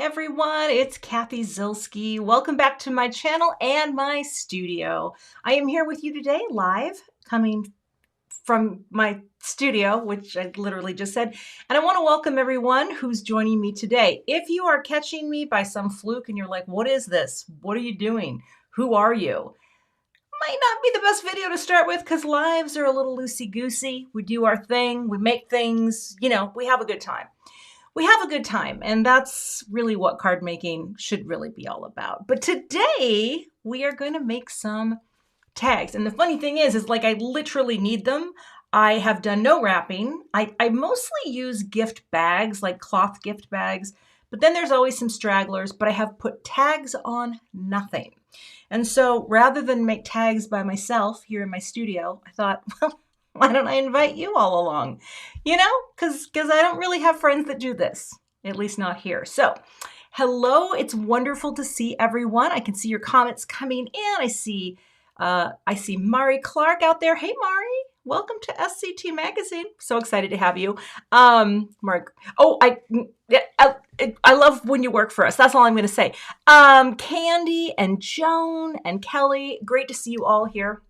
everyone, it's Cathy Zilski. Welcome back to my channel and my studio. I am here with you today live, coming from my studio, which I literally just said, and I want to welcome everyone who's joining me today. If you are catching me by some fluke and you're like, what is this? What are you doing? Who are you? Might not be the best video to start with because lives are a little loosey-goosey. We do our thing, we make things, you know, we have a good time. We have a good time, and that's really what card making should really be all about. But today, we are going to make some tags. And the funny thing is like I literally need them. I have done no wrapping. I mostly use gift bags, like cloth gift bags, but then there's always some stragglers, but I have put tags on nothing. And so rather than make tags by myself here in my studio, I thought, well, why don't I invite you all along? You know, because I don't really have friends that do this, at least not here. So hello, it's wonderful to see everyone. I can see your comments coming in. I see Mari Clark out there. Hey, Mari, welcome to SCT Magazine. So excited to have you. Mark, oh, I love when you work for us. That's all I'm going to say. Candy and Joan and Kelly, great to see you all here.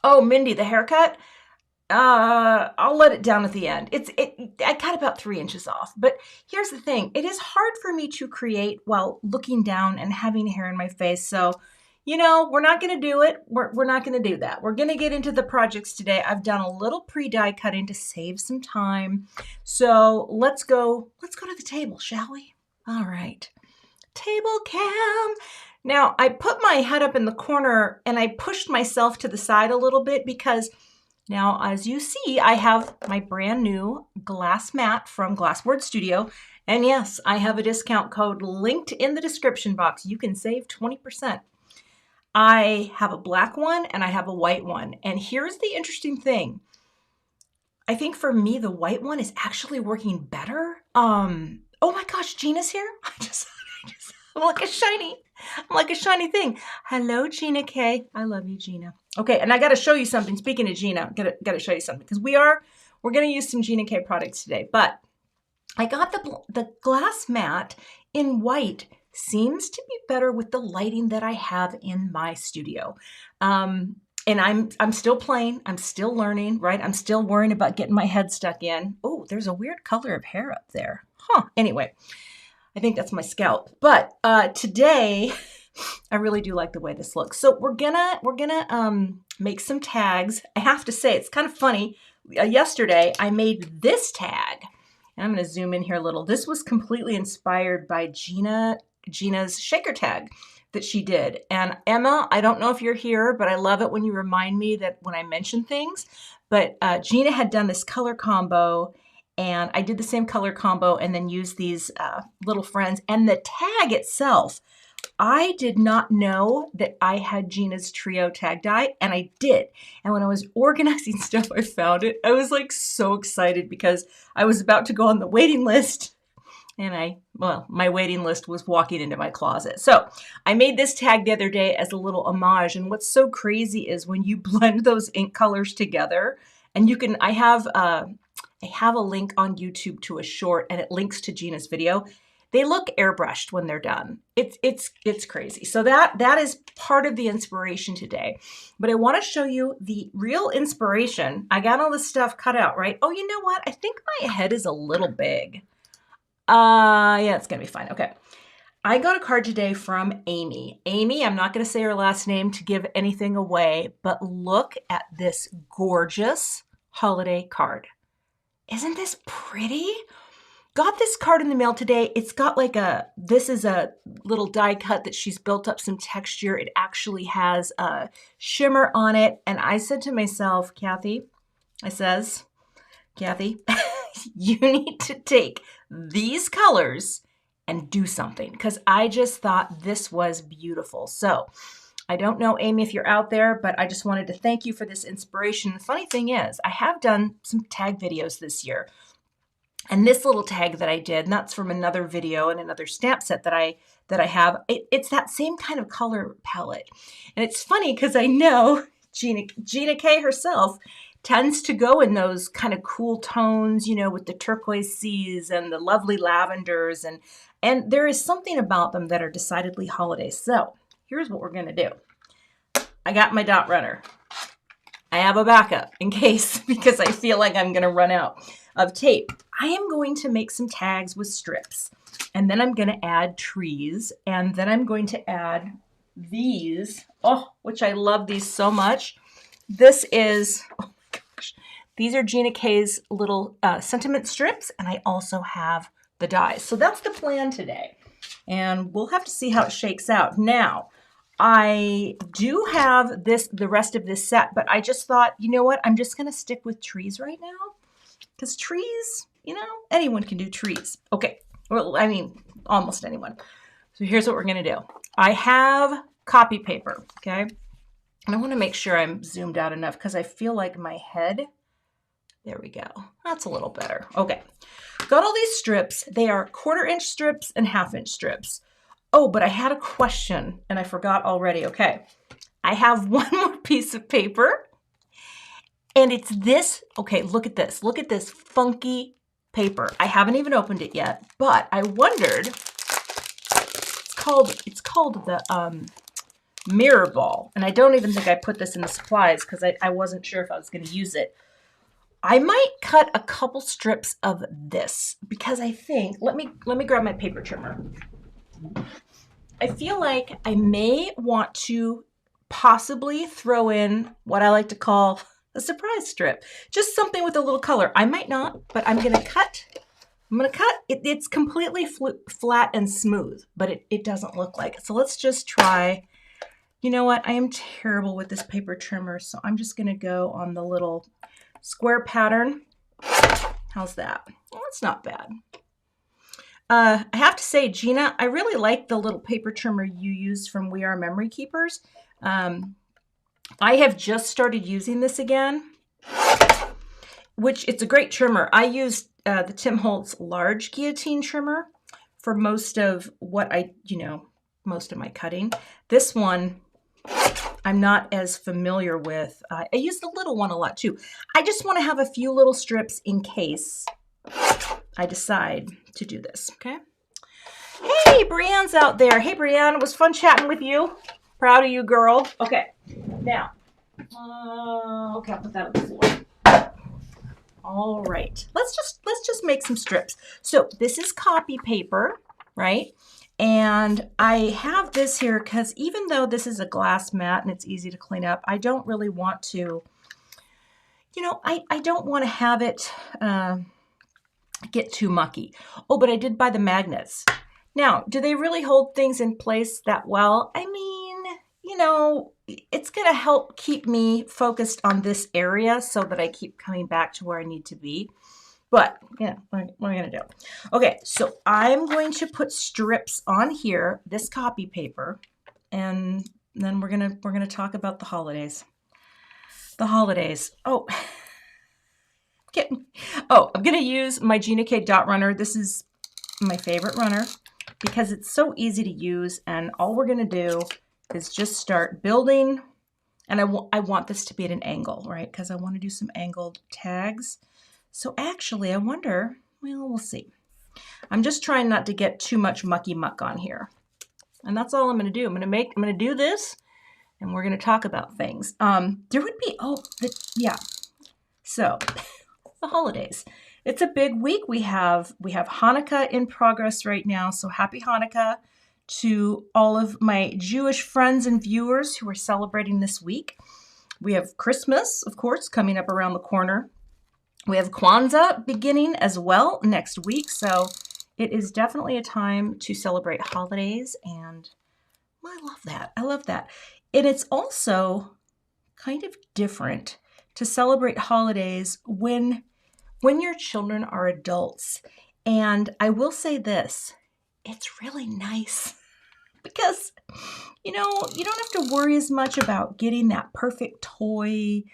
Oh, Mindy, the haircut. I'll let it down at the end. I cut about 3 inches off, but here's the thing. It is hard for me to create while looking down and having hair in my face. So, you know, we're not going to do it. We're not going to do that. We're going to get into the projects today. I've done a little pre-die cutting to save some time. So let's go to the table, shall we? All right. Table cam. Now I put my head up in the corner and I pushed myself to the side a little bit because now, as you see, I have my brand new glass mat from Glassboard Studio. And yes, I have a discount code linked in the description box. You can save 20%. I have a black one and I have a white one. And here's the interesting thing. I think for me, the white one is actually working better. Oh my gosh, Gina's here. I'm like a shiny thing. Hello, Gina K. I love you, Gina. Okay, and I got to show you something. Speaking of Gina, got to show you something because we're going to use some Gina K products today. But I got the glass mat in white. Seems to be better with the lighting that I have in my studio. And I'm still playing. I'm still learning, right? I'm still worrying about getting my head stuck in. Oh, there's a weird color of hair up there. Huh. Anyway. I think that's my scalp. But today, I really do like the way this looks. So we're gonna make some tags. I have to say, it's kind of funny. Yesterday, I made this tag. And I'm gonna zoom in here a little. This was completely inspired by Gina's shaker tag that she did. And Emma, I don't know if you're here, but I love it when you remind me that when I mention things. But Gina had done this color combo. And I did the same color combo and then used these little friends. And the tag itself, I did not know that I had Gina's Trio tag die, and I did. And when I was organizing stuff, I found it. I was like so excited because I was about to go on the waiting list. And my waiting list was walking into my closet. So I made this tag the other day as a little homage. And what's so crazy is when you blend those ink colors together, and I have a link on YouTube to a short and it links to Gina's video. They look airbrushed when they're done. It's crazy. So that is part of the inspiration today. But I want to show you the real inspiration. I got all this stuff cut out, right? Oh, you know what? I think my head is a little big. Yeah, it's going to be fine. Okay. I got a card today from Amy. Amy, I'm not going to say her last name to give anything away, but look at this gorgeous holiday card. Isn't this pretty? Got this card in the mail today. It's got this is a little die cut that she's built up some texture. It actually has a shimmer on it. And I said to myself, Cathy, you need to take these colors and do something because I just thought this was beautiful. So I don't know, Amy, if you're out there, but I just wanted to thank you for this inspiration. The funny thing is, I have done some tag videos this year. And this little tag that I did, and that's from another video and another stamp set that I have, it's that same kind of color palette. And it's funny because I know Gina K herself tends to go in those kind of cool tones, you know, with the turquoise seas and the lovely lavenders. And And there is something about them that are decidedly holiday. So here's what we're gonna do. I got my dot runner. I have a backup in case, because I feel like I'm gonna run out of tape. I am going to make some tags with strips, and then I'm gonna add trees, and then I'm going to add these, which I love these so much. This is, oh my gosh, these are Gina K's little sentiment strips, and I also have the dies. So that's the plan today, and we'll have to see how it shakes out. Now, I do have the rest of this set, but I just thought, you know what, I'm just gonna stick with trees right now, because trees, you know, anyone can do trees. Okay, well, I mean, almost anyone. So here's what we're gonna do. I have copy paper, okay? And I wanna make sure I'm zoomed out enough because I feel like my head, there we go. That's a little better. Okay, got all these strips. They are 1/4 inch strips and 1/2 inch strips. Oh, but I had a question and I forgot already. Okay, I have one more piece of paper and it's this. Okay, look at this. Look at this funky paper. I haven't even opened it yet, but I wondered, it's called the mirror ball. And I don't even think I put this in the supplies because I wasn't sure if I was going to use it. I might cut a couple strips of this because I think, let me grab my paper trimmer. I feel like I may want to possibly throw in what I like to call a surprise strip. Just something with a little color. I might not, but I'm gonna cut. It's completely flat and smooth, but it doesn't look like it. So let's just try. You know what? I am terrible with this paper trimmer, so I'm just gonna go on the little square pattern. How's that? Well, that's not bad. I have to say, Gina, I really like the little paper trimmer you use from We Are Memory Keepers. I have just started using this again, which it's a great trimmer. I used the Tim Holtz large guillotine trimmer for most of what most of my cutting. This one, I'm not as familiar with. I use the little one a lot too. I just want to have a few little strips in case I decide to do this, okay? Hey, Brianne's out there. Hey, Brianne, it was fun chatting with you. Proud of you, girl. Okay, now, okay, I'll put that on the floor. All right, let's just make some strips. So this is copy paper, right? And I have this here because even though this is a glass mat and it's easy to clean up, I don't really want to, I don't want to have it get too mucky. Oh, but I did buy the magnets. Now, do they really hold things in place that well? I mean, it's going to help keep me focused on this area so that I keep coming back to where I need to be. But yeah, what am I going to do? Okay, so I'm going to put strips on here, this copy paper, and then we're gonna talk about the holidays. The holidays. Oh, I'm gonna use my Gina K dot runner. This is my favorite runner because it's so easy to use, and all we're gonna do is just start building. And I want this to be at an angle, right? Because I want to do some angled tags. So actually, I wonder, well, we'll see. I'm just trying not to get too much mucky muck on here. And that's all I'm going to do. I'm going to do this, and we're going to talk about things. There would be, So, the holidays. It's a big week. We have Hanukkah in progress right now. So happy Hanukkah to all of my Jewish friends and viewers who are celebrating this week. We have Christmas, of course, coming up around the corner. We have Kwanzaa beginning as well next week, so it is definitely a time to celebrate holidays, and well, I love that. I love that. And it's also kind of different to celebrate holidays when your children are adults. And I will say this, it's really nice because, you don't have to worry as much about getting that perfect toy.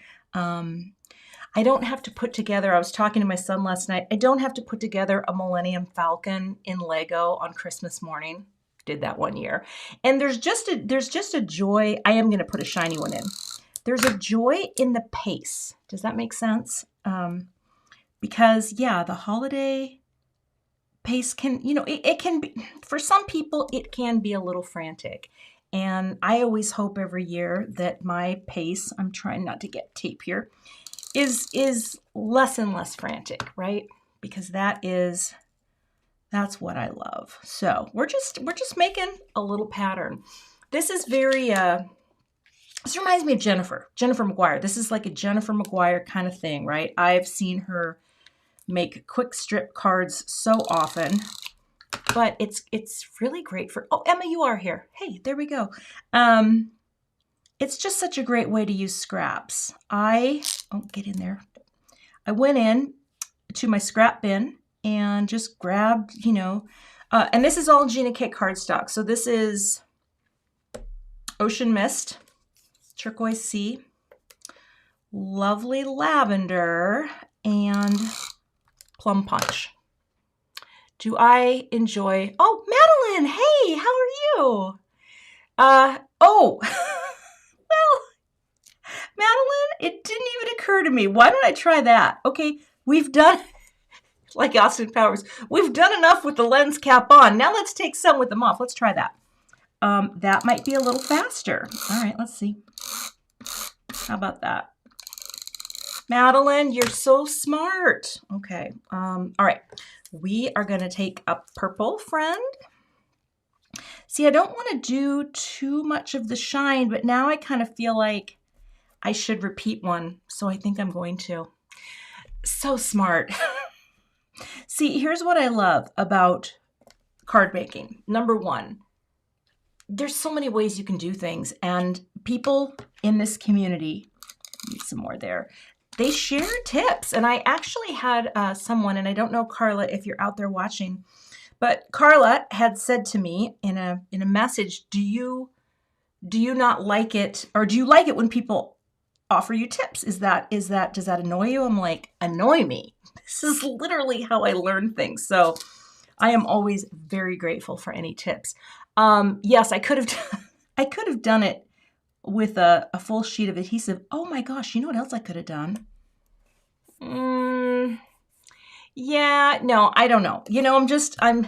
I don't have to put together, I was talking to my son last night, I don't have to put together a Millennium Falcon in Lego on Christmas morning. Did that one year. And there's just a joy. I am going to put a shiny one in. There's a joy in the pace. Does that make sense? Because yeah, the holiday pace can, you know, it can be, for some people, it can be a little frantic. And I always hope every year that my pace, I'm trying not to get tape here, is less and less frantic, right? Because that's what I love. So we're just making a little pattern. This is very, this reminds me of Jennifer McGuire. This is like a Jennifer McGuire kind of thing, right? I've seen her make quick strip cards so often, but it's really great for, oh, Emma, you are here. Hey, there we go. It's just such a great way to use scraps. Get in there. I went in to my scrap bin and just grabbed, you know, and this is all Gina K cardstock. So this is Ocean Mist, Turquoise Sea, Lovely Lavender, and Plum Punch. Do I enjoy, oh, Madeline, hey, how are you? Well, Madeline, it didn't even occur to me. Why don't I try that? Okay, we've done, like Austin Powers, we've done enough with the lens cap on. Now let's take some with them off. Let's try that. That might be a little faster. All right, let's see. How about that? Madeline, you're so smart. Okay, all right. We are gonna take a purple friend. See, I don't wanna do too much of the shine, but now I kind of feel like I should repeat one, so I think I'm going to. So smart. See, here's what I love about card making. Number one, there's so many ways you can do things, and people in this community, need some more there, they share tips. And I actually had someone, and I don't know, Carla, if you're out there watching, but Carla had said to me in a message, do you not like it, or do you like it when people offer you tips? Does that annoy you? I'm like, annoy me? This is literally how I learn things. So I am always very grateful for any tips. Yes, I could have done it with a full sheet of adhesive. Oh my gosh, you know what else I could have done? Yeah, no, I don't know. You know, I'm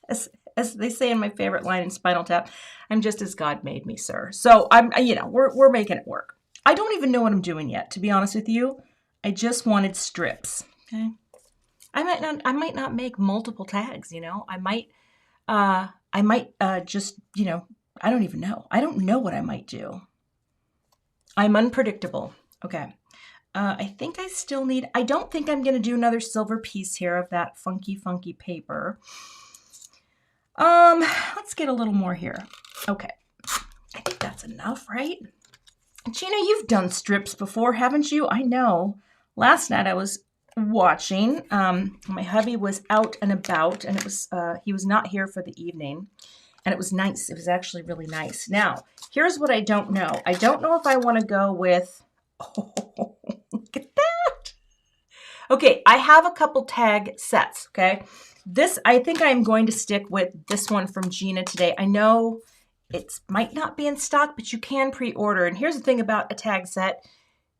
as they say in my favorite line in Spinal Tap, I'm just as God made me, sir. So we're making it work. I don't even know what I'm doing yet, to be honest with you. I just wanted strips. Okay. I might not make multiple tags, you know. I might just, you know, I don't even know. I don't know what I might do. I'm unpredictable. Okay. I think I still need, I don't think I'm going to do another silver piece here of that funky paper. Let's get a little more here. Okay. I think that's enough, right? Gina, you've done strips before, haven't you? I know. Last night I was watching. My hubby was out and about, and it was he was not here for the evening, and it was nice. It was actually really nice. Now, here's what I don't know. I don't know if I want to go with, oh, look at that. Okay, I have a couple tag sets, okay? This, I think I'm going to stick with this one from Gina today. I know it might not be in stock, but you can pre-order. And here's the thing about a tag set.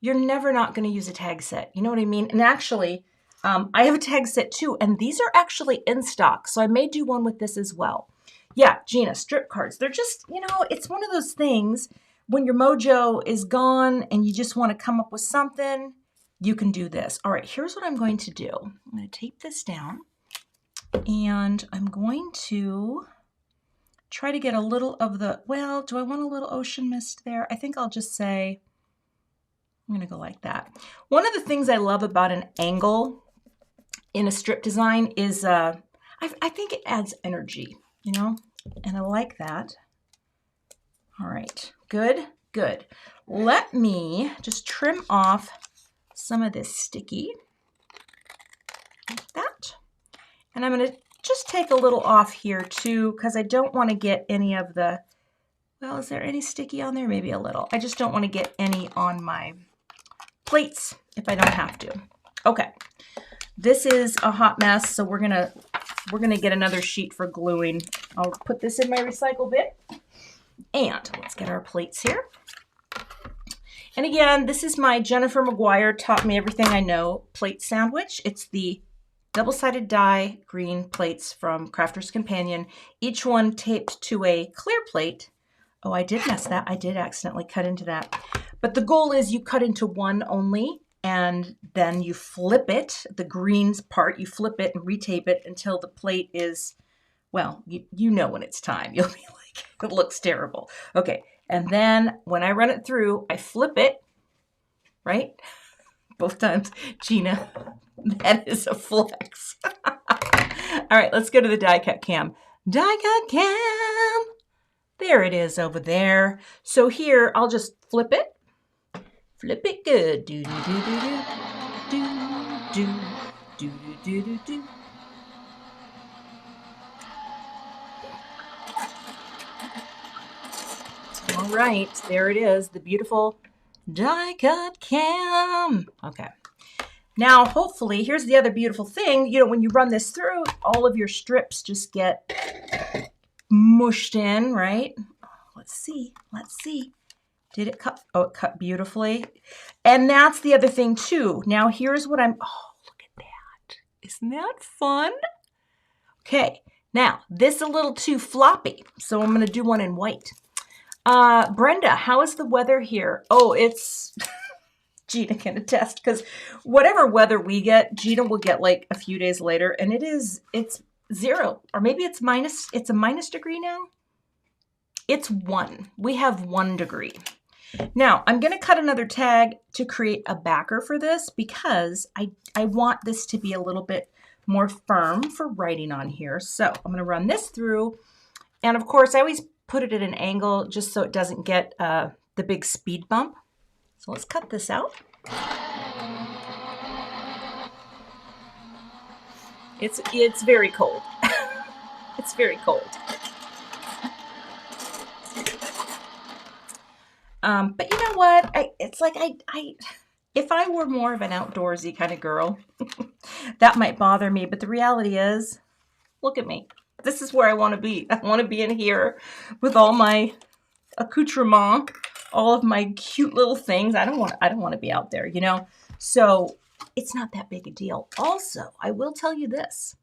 You're never not going to use a tag set. You know what I mean? And actually, I have a tag set too, and these are actually in stock. So I may do one with this as well. Yeah, Gina, strip cards. They're just, you know, it's one of those things when your mojo is gone and you just want to come up with something, you can do this. All right, here's what I'm going to do. I'm going to tape this down, and I'm going to try to get a little of the, well, do I want a little ocean mist there? I think I'll just say, I'm going to go like that. One of the things I love about an angle in a strip design is I think it adds energy, you know, and I like that. All right, good, good. Let me just trim off some of this sticky, like that. And I'm going to just take a little off here too, because I don't want to get any of the, well, is there any sticky on there? Maybe a little. I just don't want to get any on my plates if I don't have to. Okay, this is a hot mess, so we're gonna get another sheet for gluing. I'll put this in my recycle bin, and let's get our plates here. And again, this is my Jennifer McGuire Taught Me Everything I Know plate sandwich. It's the double-sided die green plates from Crafter's Companion, each one taped to a clear plate. Oh, I did mess that. I did accidentally cut into that. But the goal is you cut into one only, and then you flip it, the green part, you flip it and retape it until the plate is, well, you know when it's time. You'll be like, it looks terrible. Okay, and then when I run it through, I flip it, right? Both times. Gina, that is a flex. All right, let's go to the die cut cam. Die cut cam. There it is over there. So here, I'll just flip it. Flip it good. Do, do, do, do, do, do, do, do, do, do, do. All right, there it is, the beautiful die cut cam. Okay. Now, hopefully, here's the other beautiful thing. You know, when you run this through, all of your strips just get mushed in, right? Let's see. Let's see. Did it cut? Oh, it cut beautifully. And that's the other thing, too. Now, here's what I'm... Oh, look at that. Isn't that fun? Okay. Now, this is a little too floppy, so I'm going to do one in white. Brenda, how is the weather here? Oh, it's... Gina can attest, because whatever weather we get, Gina will get like a few days later, and it's 0, or maybe it's a minus degree now. It's 1. We have 1 degree. Now, I'm going to cut another tag to create a backer for this because I want this to be a little bit more firm for writing on here. So I'm going to run this through, and of course, I always put it at an angle just so it doesn't get the big speed bump. So let's cut this out. It's very cold. It's very cold. But you know what? It's like if I were more of an outdoorsy kind of girl, that might bother me. But the reality is, look at me. This is where I want to be. I want to be in here with all my accoutrement, all of my cute little things. I don't want to be out there, you know? So it's not that big a deal. Also, I will tell you this.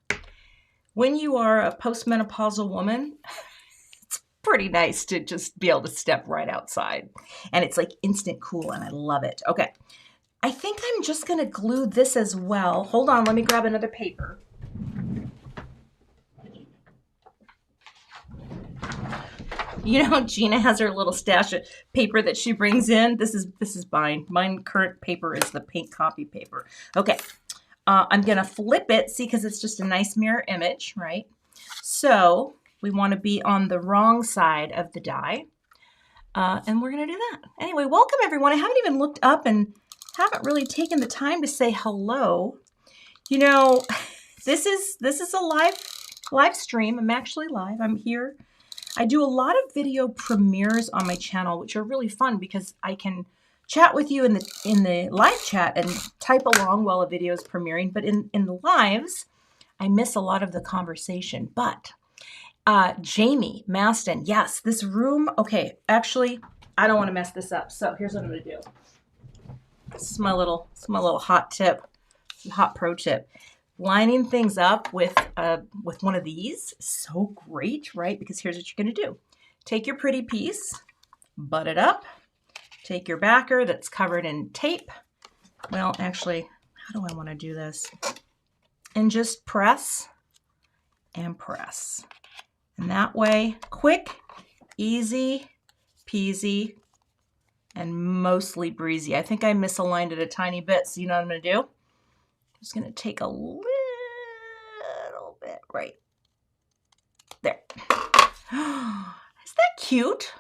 When you are a postmenopausal woman, it's pretty nice to just be able to step right outside. And it's like instant cool, and I love it. Okay. I think I'm just going to glue this as well. Hold on, let me grab another paper. You know, Gina has her little stash of paper that she brings in. This is mine. Mine current paper is the pink copy paper. Okay, I'm gonna flip it, see, because it's just a nice mirror image, right? So we want to be on the wrong side of the die, and we're gonna do that. Anyway, welcome everyone. I haven't even looked up and haven't really taken the time to say hello. You know, this is a live stream. I'm actually live. I'm here. I do a lot of video premieres on my channel, which are really fun because I can chat with you in the live chat and type along while a video is premiering. But in the lives, I miss a lot of the conversation. But Jamie Maston, yes, this room. Okay, actually, I don't want to mess this up. So here's what I'm going to do. This is my little hot tip, hot pro tip. Lining things up with one of these, so great, right? Because here's what you're going to do. Take your pretty piece, butt it up, take your backer that's covered in tape. Well, actually, how do I want to do this? And just press and press. And that way, quick, easy, peasy, and mostly breezy. I think I misaligned it a tiny bit, so you know what I'm going to do? I'm just going to take a little bit right there. Is that cute?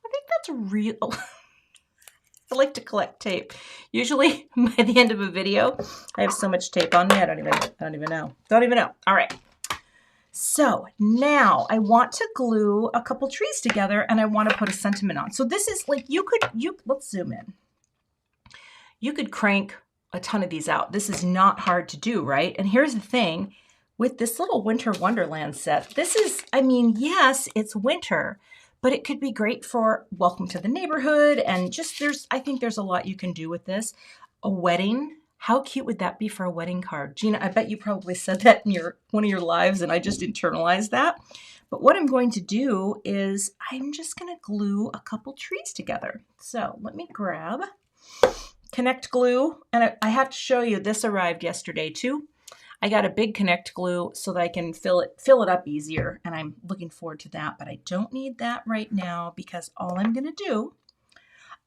I think that's real. I like to collect tape. Usually by the end of a video, I have so much tape on me, I don't even know. All right. So now I want to glue a couple trees together, and I want to put a sentiment on. So this is like, let's zoom in. You could crank a ton of these out. This is not hard to do, right? And here's the thing, with this little winter Wonderland set, this is, I mean, yes, it's winter, but it could be great for welcome to the neighborhood, and just I think there's a lot you can do with this. A wedding, How cute would that be for a wedding card? Gina, I bet you probably said that in one of your lives and I just internalized that. But what I'm going to do is I'm just going to glue a couple trees together. So let me grab Connect glue. And I have to show you, this arrived yesterday too. I got a big Connect glue so that I can fill it up easier. And I'm looking forward to that, but I don't need that right now because all I'm going to do,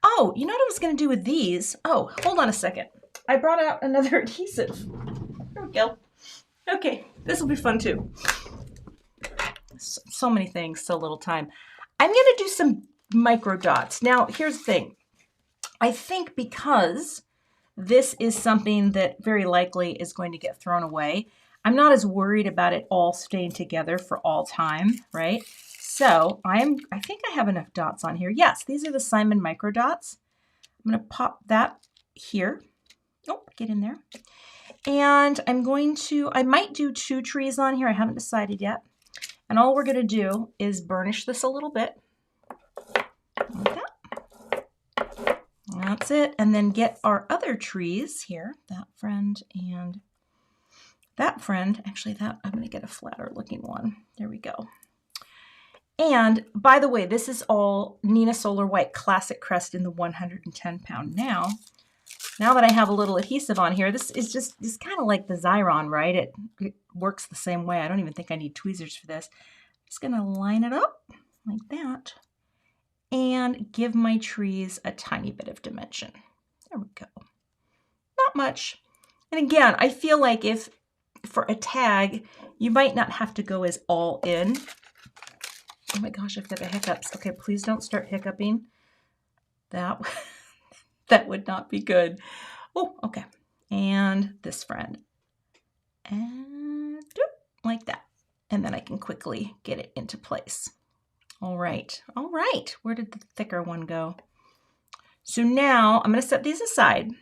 oh, you know what I was going to do with these? Oh, hold on a second. I brought out another adhesive. There we go. Okay, this will be fun too. So many things, so little time. I'm going to do some micro dots. Now, here's the thing. I think because this is something that very likely is going to get thrown away, I'm not as worried about it all staying together for all time, right? So I think I have enough dots on here. Yes, these are the Simon micro dots. I'm going to pop that here. Oh, get in there. And I might do 2 trees on here. I haven't decided yet. And all we're going to do is burnish this a little bit. Like that. That's it. And then get our other trees here. That friend and that friend. Actually, I'm going to get a flatter looking one. There we go. And by the way, this is all Neenah Solar White Classic Crest in the 110 pound. Now that I have a little adhesive on here, this is just kind of like the Xyron, right? It works the same way. I don't even think I need tweezers for this. I'm just going to line it up like that and give my trees a tiny bit of dimension. There we go. Not much. And again, I feel like if for a tag, you might not have to go as all in. Oh my gosh, I've got the hiccups. Okay, please don't start hiccuping. That would not be good. Oh, okay. And this friend. And like that. And then I can quickly get it into place. All right. All right. Where did the thicker one go? So now I'm going to set these aside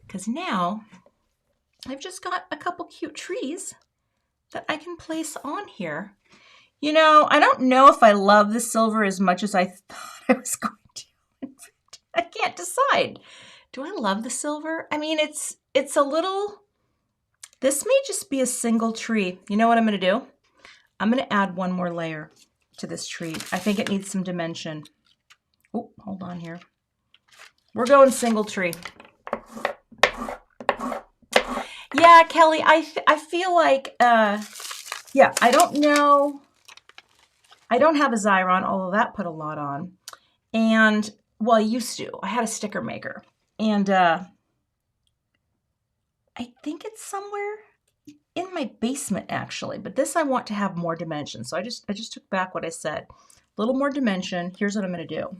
because now I've just got a couple cute trees that I can place on here. You know, I don't know if I love the silver as much as I thought I was going to. I can't decide. Do I love the silver? I mean, it's a little, this may just be a single tree. You know what I'm going to do? I'm going to add one more layer to this tree. I think it needs some dimension. Oh, hold on here. We're going single tree. Yeah, Kelly, I feel like, yeah, I don't know. I don't have a Xyron, although that put a lot on. And well, I used to. I had a sticker maker. And I think it's somewhere in my basement, actually. But this I want to have more dimension. So I just took back what I said. A little more dimension. Here's what I'm going to do.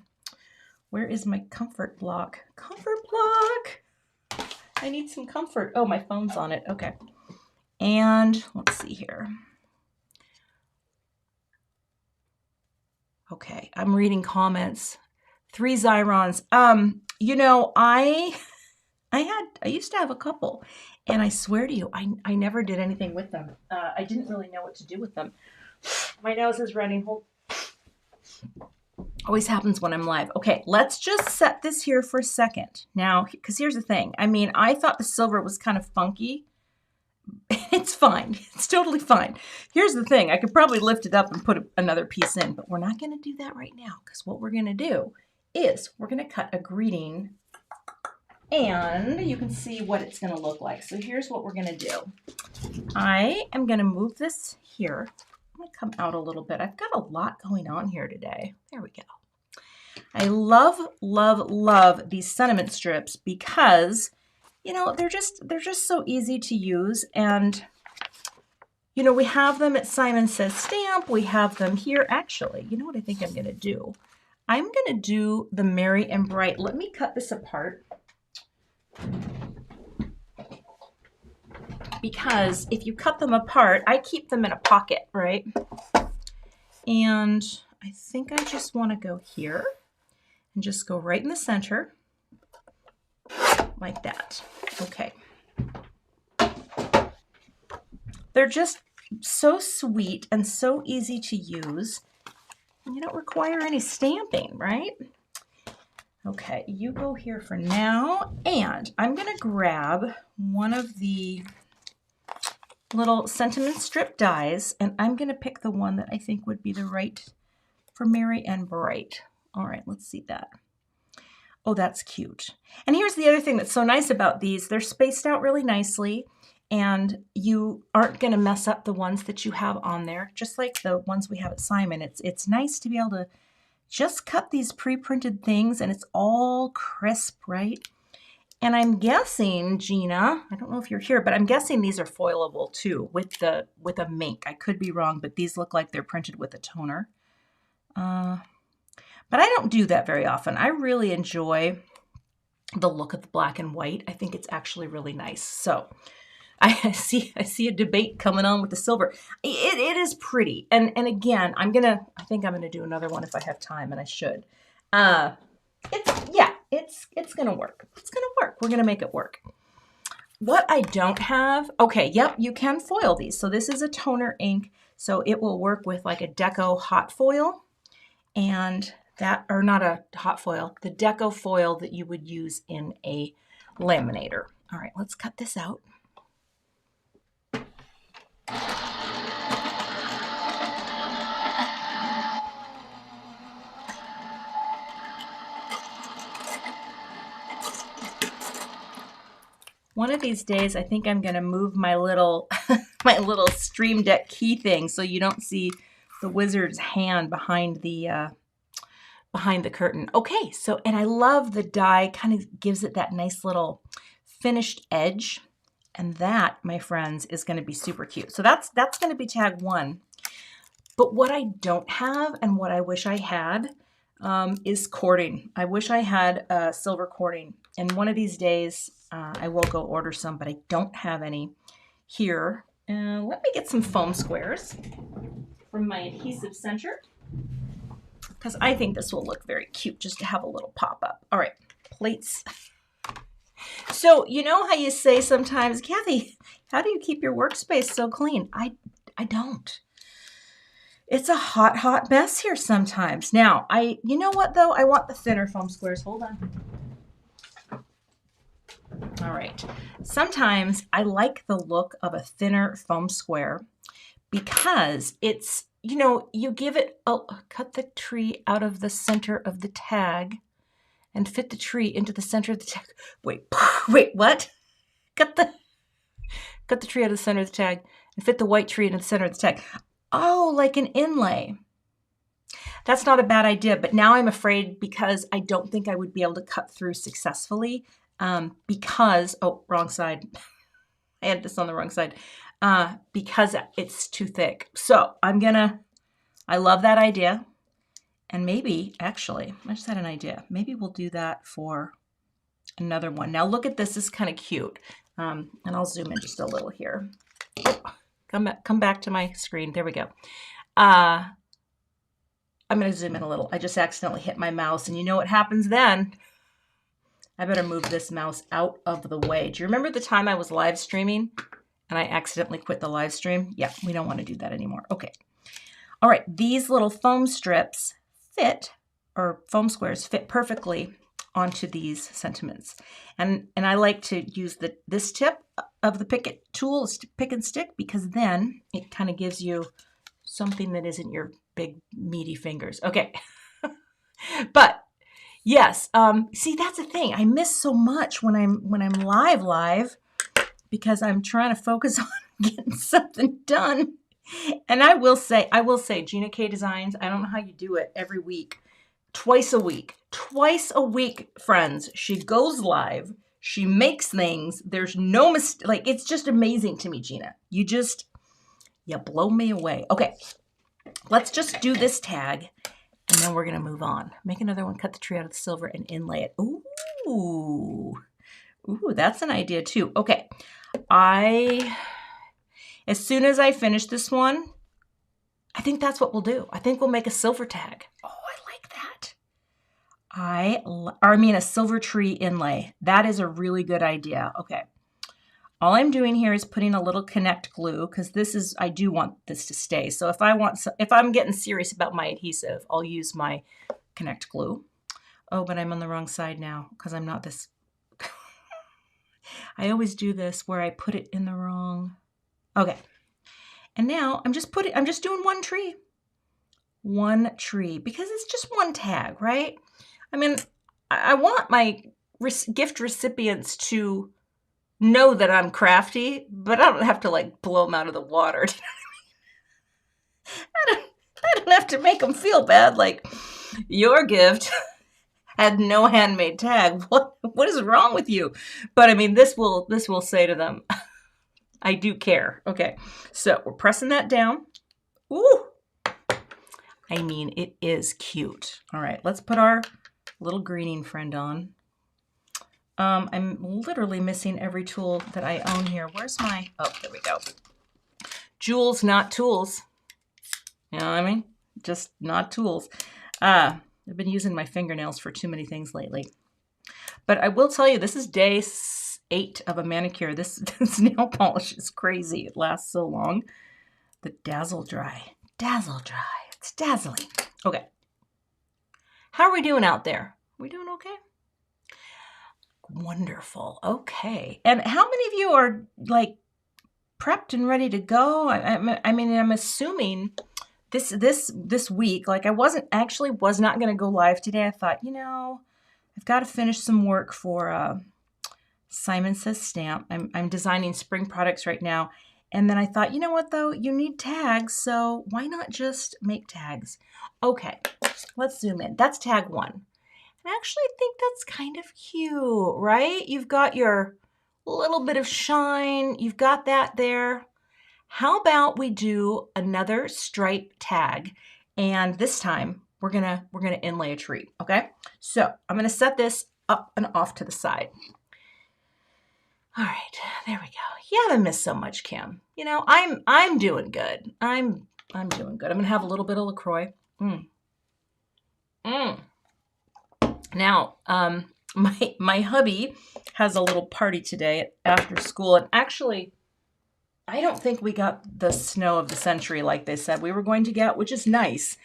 Where is my comfort block? Comfort block! I need some comfort. Oh, my phone's on it. Okay. And let's see here. Okay, I'm reading comments. 3 Xyrons. You know, I used to have a couple, and I swear to you, I never did anything with them. I didn't really know what to do with them. My nose is running. Always happens when I'm live. Okay, let's just set this here for a second. Now, because here's the thing. I mean, I thought the silver was kind of funky. It's fine. It's totally fine. Here's the thing. I could probably lift it up and put another piece in, but we're not going to do that right now because what we're going to do is we're going to cut a greeting and you can see what it's going to look like. So here's what we're going to do. I am going to move this here. I'm going to come out a little bit. I've got a lot going on here today. There we go. I love, love, love these sentiment strips because, you know, they're just so easy to use. And, you know, we have them at Simon Says Stamp. We have them here. Actually, you know what I think I'm going to do? I'm going to do the Merry and Bright. Let me cut this apart. Because if you cut them apart, I keep them in a pocket, right? And I think I just want to go here and just go right in the center like that. Okay. They're just so sweet and so easy to use. You don't require any stamping, right? Okay, you go here for now, and I'm going to grab one of the little sentiment strip dies, and I'm going to pick the one that I think would be the right for Merry and Bright. All right, let's see that. Oh, that's cute. And here's the other thing that's so nice about these. They're spaced out really nicely, and you aren't going to mess up the ones that you have on there, just like the ones we have at Simon. It's nice to be able to just cut these pre-printed things, and it's all crisp, right? And I'm guessing, Gina, I don't know if you're here, but I'm guessing these are foilable too with a mink. I could be wrong, but these look like they're printed with a toner. But I don't do that very often. I really enjoy the look of the black and white. I think it's actually really nice. So I see a debate coming on with the silver. It is pretty. And again, I think I'm gonna do another one if I have time, and I should. It's gonna work. It's gonna work. We're gonna make it work. What I don't have, okay, yep, you can foil these. So this is a toner ink, so it will work with like a deco hot foil, and that, or not a hot foil, the deco foil that you would use in a laminator. All right, let's cut this out. One of these days, I think I'm going to move my little my little Stream Deck key thing so you don't see the wizard's hand behind the curtain. Okay, so, and I love the die, kind of gives it that nice little finished edge, and that, my friends, is going to be super cute. So that's going to be tag 1. But what I don't have, and what I wish I had, is cording. I wish I had silver cording, and one of these days I will go order some, but I don't have any here. Let me get some foam squares from my adhesive center, because I think this will look very cute just to have a little pop-up. All right, plates. So you know how you say sometimes, Cathy, how do you keep your workspace so clean? I don't. It's a hot mess here sometimes. Now, you know what though? I want the thinner foam squares. Hold on. All right. Sometimes I like the look of a thinner foam square because it's, you know, you give it, cut the tree out of the center of the tag and fit the tree into the center of the tag. Wait, what? Cut the tree out of the center of the tag and fit the white tree into the center of the tag. Oh, like an inlay. That's not a bad idea, but now I'm afraid because I don't think I would be able to cut through successfully because, oh, wrong side. I had this on the wrong side. Because it's too thick. So I love that idea. And maybe, actually, I just had an idea. Maybe we'll do that for another one. Now look at this is kind of cute. And I'll zoom in just a little here. Come back to my screen. There we go. I'm going to zoom in a little. I just accidentally hit my mouse, and you know what happens then? I better move this mouse out of the way. Do you remember the time I was live streaming and I accidentally quit the live stream? Yeah, we don't want to do that anymore. Okay. All right. These little foam strips fit, or foam squares fit perfectly onto these sentiments. And I like to use this tip of the picket tool, pick and stick, because then it kind of gives you something that isn't your big meaty fingers. Okay. But yes, see, that's the thing. I miss so much when I'm live because I'm trying to focus on getting something done. And I will say, Gina K Designs, I don't know how you do it every week, twice a week, friends. She goes live. She makes things. There's no mistake. Like, it's just amazing to me, Gina. You blow me away. Okay, let's just do this tag, and then we're going to move on. Make another one, cut the tree out of the silver, and inlay it. Ooh, that's an idea, too. Okay, as soon as I finish this one, I think that's what we'll do. I think we'll make a silver tag. Oh, I like that. I mean a silver tree inlay. That is a really good idea. Okay. All I'm doing here is putting a little Connect glue because I do want this to stay. So if I'm getting serious about my adhesive, I'll use my Connect glue. Oh, but I'm on the wrong side now because I'm not this. I always do this where I put it in the wrong. Okay. And now I'm just doing one tree. One tree because it's just one tag, right? I mean, I want my gift recipients to know that I'm crafty, but I don't have to like blow them out of the water. I don't have to make them feel bad like your gift had no handmade tag. What is wrong with you? But I mean, this will say to them, I do care. Okay, so we're pressing that down. Ooh, I mean, it is cute. All right, let's put our little greening friend on. I'm literally missing every tool that I own here. Where's my, oh, there we go. Jewels, not tools. You know what I mean? Just not tools. I've been using my fingernails for too many things lately. But I will tell you, this is day 8 of a manicure. This nail polish is crazy. It lasts so long. The Dazzle Dry. Dazzle Dry. It's dazzling. Okay. How are we doing out there? We doing okay? Wonderful. Okay. And how many of you are like prepped and ready to go? I mean, I'm assuming this week, like I was not going to go live today. I thought, you know, I've got to finish some work for Simon Says Stamp. I'm designing spring products right now. And then I thought, you know what though? You need tags, so why not just make tags? Okay, let's zoom in. That's tag 1. And I actually think that's kind of cute, right? You've got your little bit of shine. You've got that there. How about we do another stripe tag? And this time we're gonna inlay a tree, okay? So I'm gonna set this up and off to the side. All right, there we go. You haven't missed so much, Kim. You know, I'm doing good. I'm doing good. I'm gonna have a little bit of LaCroix. Now, my hubby has a little party today after school, and actually, I don't think we got the snow of the century like they said we were going to get, which is nice.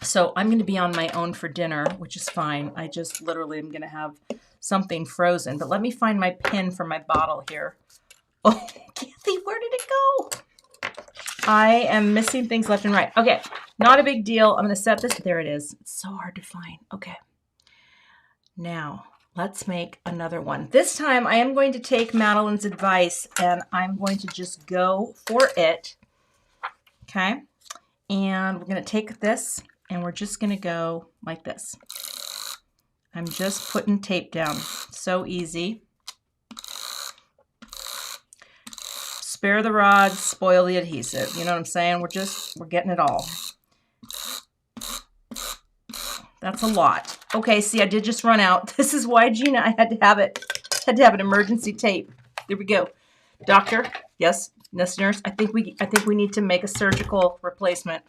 So I'm going to be on my own for dinner, which is fine. I just literally am going to have something frozen. But let me find my pin for my bottle here. Oh, Cathy, where did it go? I am missing things left and right. Okay, not a big deal. I'm going to set this. There it is. It's so hard to find. Okay. Now, let's make another one. This time, I am going to take Madeline's advice, and I'm going to just go for it. Okay? And we're going to take this, and we're just going to go like this. I'm just putting tape down. So easy. Spare the rod, spoil the adhesive. You know what I'm saying? We're getting it all. That's a lot. Okay, see, I did just run out. This is why, Gina, I had to have an emergency tape. There we go. Doctor, yes, nurse, I think we need to make a surgical replacement.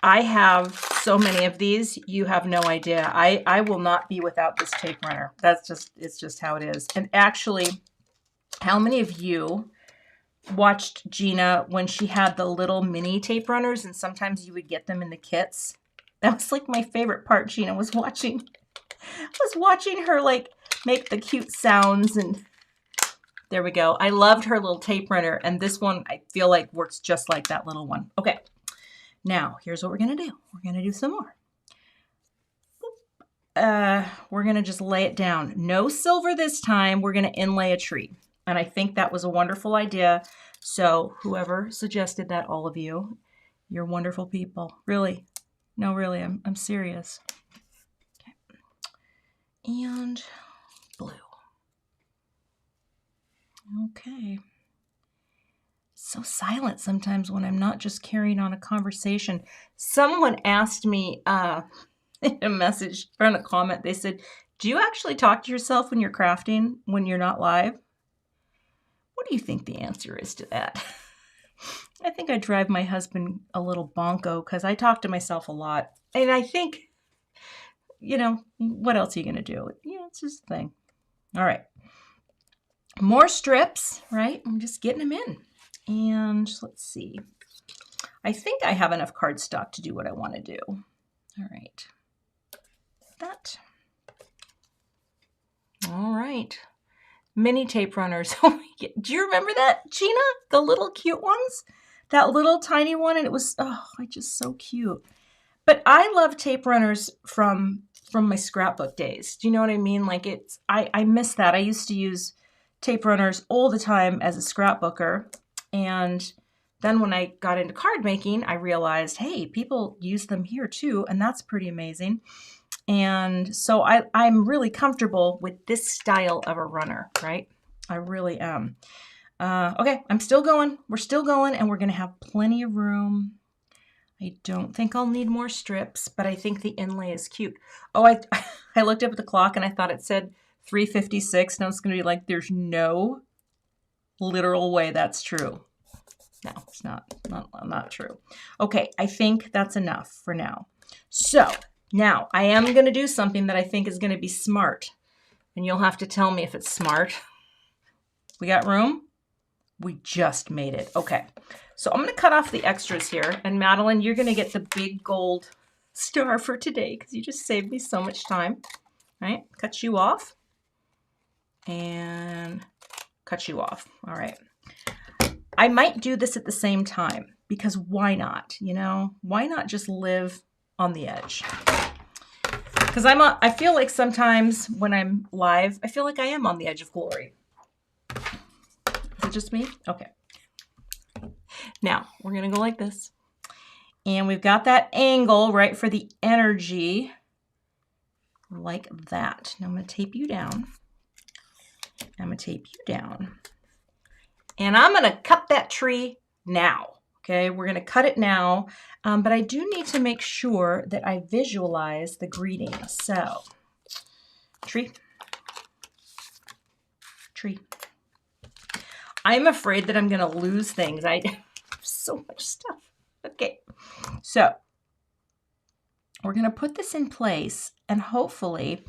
I have so many of these, you have no idea. I will not be without this tape runner. It's just how it is. And actually, how many of you watched Gina when she had the little mini tape runners, and sometimes you would get them in the kits? That was like my favorite part. Gina was watching her like make the cute sounds, and there we go. I loved her little tape runner, and this one I feel like works just like that little one. Okay, now here's what we're gonna do. We're gonna do some more. We're gonna just lay it down. No silver this time. We're gonna inlay a tree. And I think that was a wonderful idea. So whoever suggested that, all of you, you're wonderful people. Really. No, really, I'm serious. Okay. And blue. Okay. So silent sometimes when I'm not just carrying on a conversation. Someone asked me in a message or in a comment, they said, do you actually talk to yourself when you're crafting when you're not live? What do you think the answer is to that? I think I drive my husband a little bonko because I talk to myself a lot. And I think, you know, what else are you going to do? Yeah, it's just a thing. All right. More strips, right? I'm just getting them in. And let's see. I think I have enough cardstock to do what I want to do. All right. That. All right. Mini tape runners. Do you remember that, Gina? The little cute ones? That little tiny one, and it was, oh, just so cute. But I love tape runners from my scrapbook days. Do you know what I mean? Like I miss that. I used to use tape runners all the time as a scrapbooker. And then when I got into card making, I realized, hey, people use them here too. And that's pretty amazing. And so I'm really comfortable with this style of a runner, right? I really am. Okay, I'm still going. We're still going, and we're going to have plenty of room. I don't think I'll need more strips, but I think the inlay is cute. Oh, I looked up at the clock, and I thought it said 3:56. Now it's going to be like, there's no literal way that's true. No, it's not true. Okay, I think that's enough for now. So now I am going to do something that I think is going to be smart, and you'll have to tell me if it's smart. We got room? We just made it. Okay, so I'm going to cut off the extras here, and Madeline, you're going to get the big gold star for today because you just saved me so much time. All right, cut you off and cut you off. All right. I might do this at the same time because why not? You know, why not just live on the edge? Because I feel like sometimes when I'm live, I feel like I am on the edge of glory. Is it just me? Okay. Now we're going to go like this. And we've got that angle, right, for the energy like that. Now I'm going to tape you down. I'm going to tape you down. And I'm going to cut that tree now. Okay, we're going to cut it now. But I do need to make sure that I visualize the greeting. So, tree. Tree. I'm afraid that I'm going to lose things. I have so much stuff. Okay, so we're going to put this in place, and hopefully,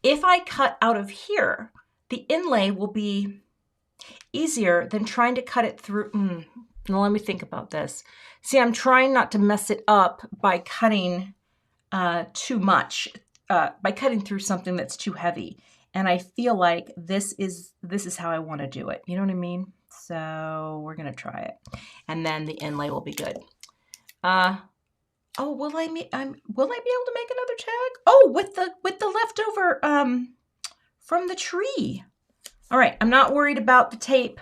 if I cut out of here, the inlay will be easier than trying to cut it through. Now let me think about this. See, I'm trying not to mess it up by cutting too much, by cutting through something that's too heavy. And I feel like this is how I want to do it. You know what I mean? So we're gonna try it, and then the inlay will be good. Oh, will I be able to make another tag? Oh, with the leftover from the tree. All right, I'm not worried about the tape,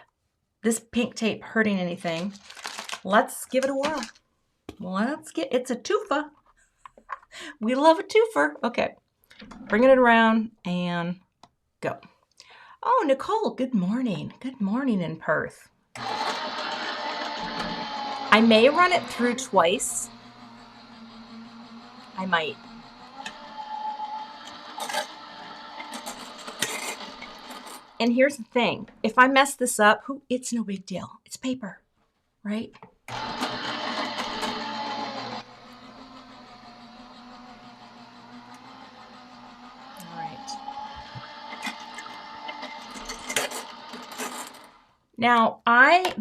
this pink tape hurting anything. Let's give it a whirl. It's a twofer. We love a twofer. Okay, bringing it around and go. Oh, Nicole, good morning. Good morning in Perth. I may run it through twice. I might. And here's the thing. If I mess this up, it's no big deal. It's paper, right? Now, I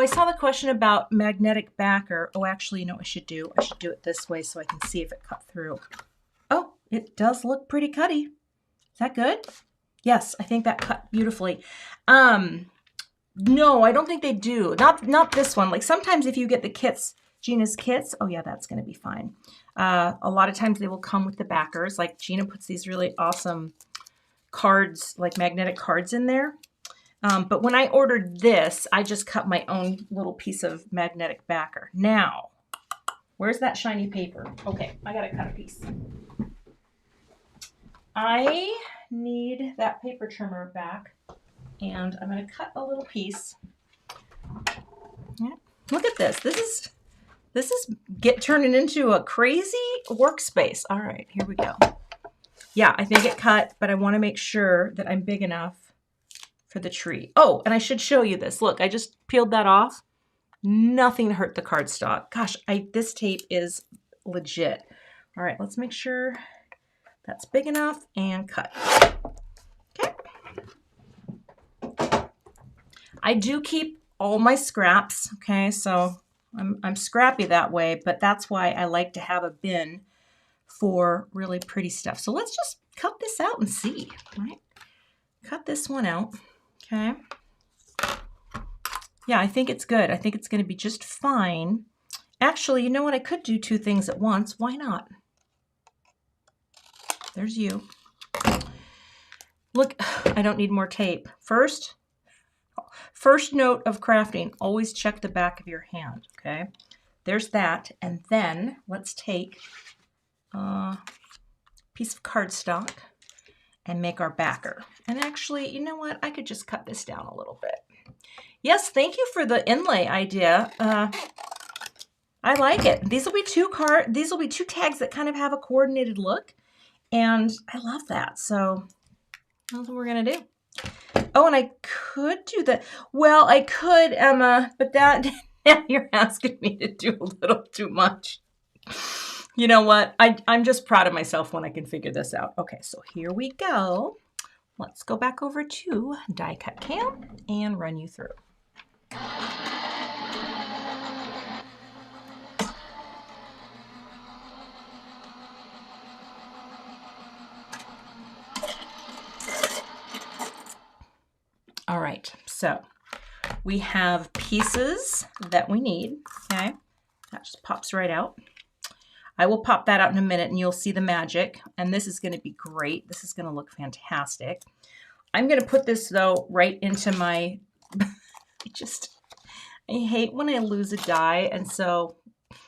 saw the question about magnetic backer. Oh, actually, you know what I should do? I should do it this way so I can see if it cut through. Oh, it does look pretty cutty. Is that good? Yes, I think that cut beautifully. No, I don't think they do. Not this one. Like sometimes if you get the kits, Gina's kits, oh yeah, that's going to be fine. A lot of times they will come with the backers. Like Gina puts these really awesome cards, like magnetic cards in there. But when I ordered this, I just cut my own little piece of magnetic backer. Now, where's that shiny paper? Okay, I gotta cut a piece. I need that paper trimmer back, and I'm gonna cut a little piece. Yeah. Look at this. This is turning into a crazy workspace. All right, here we go. Yeah, I think it cut, but I want to make sure that I'm big enough for the tree. Oh, and I should show you this. Look, I just peeled that off. Nothing hurt the cardstock. Gosh, this tape is legit. All right, let's make sure that's big enough and cut. Okay. I do keep all my scraps, okay? So I'm scrappy that way, but that's why I like to have a bin for really pretty stuff. So let's just cut this out and see, right? Cut this one out, okay? Yeah, I think it's good. I think it's going to be just fine. Actually, you know what? I could do two things at once. Why not? There's you. Look, I don't need more tape. First note of crafting, always check the back of your hand, okay? There's that. And then let's take a piece of cardstock and make our backer. And actually, you know what? I could just cut this down a little bit. Yes, thank you for the inlay idea. I like it. These will be two tags that kind of have a coordinated look, and I love that. So that's what we're gonna do. Oh, and I could do that. Well, I could, Emma, but that now you're asking me to do a little too much. You know what? I'm just proud of myself when I can figure this out. Okay, so here we go. Let's go back over to die cut cam and run you through. All right, so we have pieces that we need, okay? That just pops right out. I will pop that out in a minute and you'll see the magic, and this is gonna be great. This is gonna look fantastic. I'm gonna put this though right into my, I hate when I lose a die, and so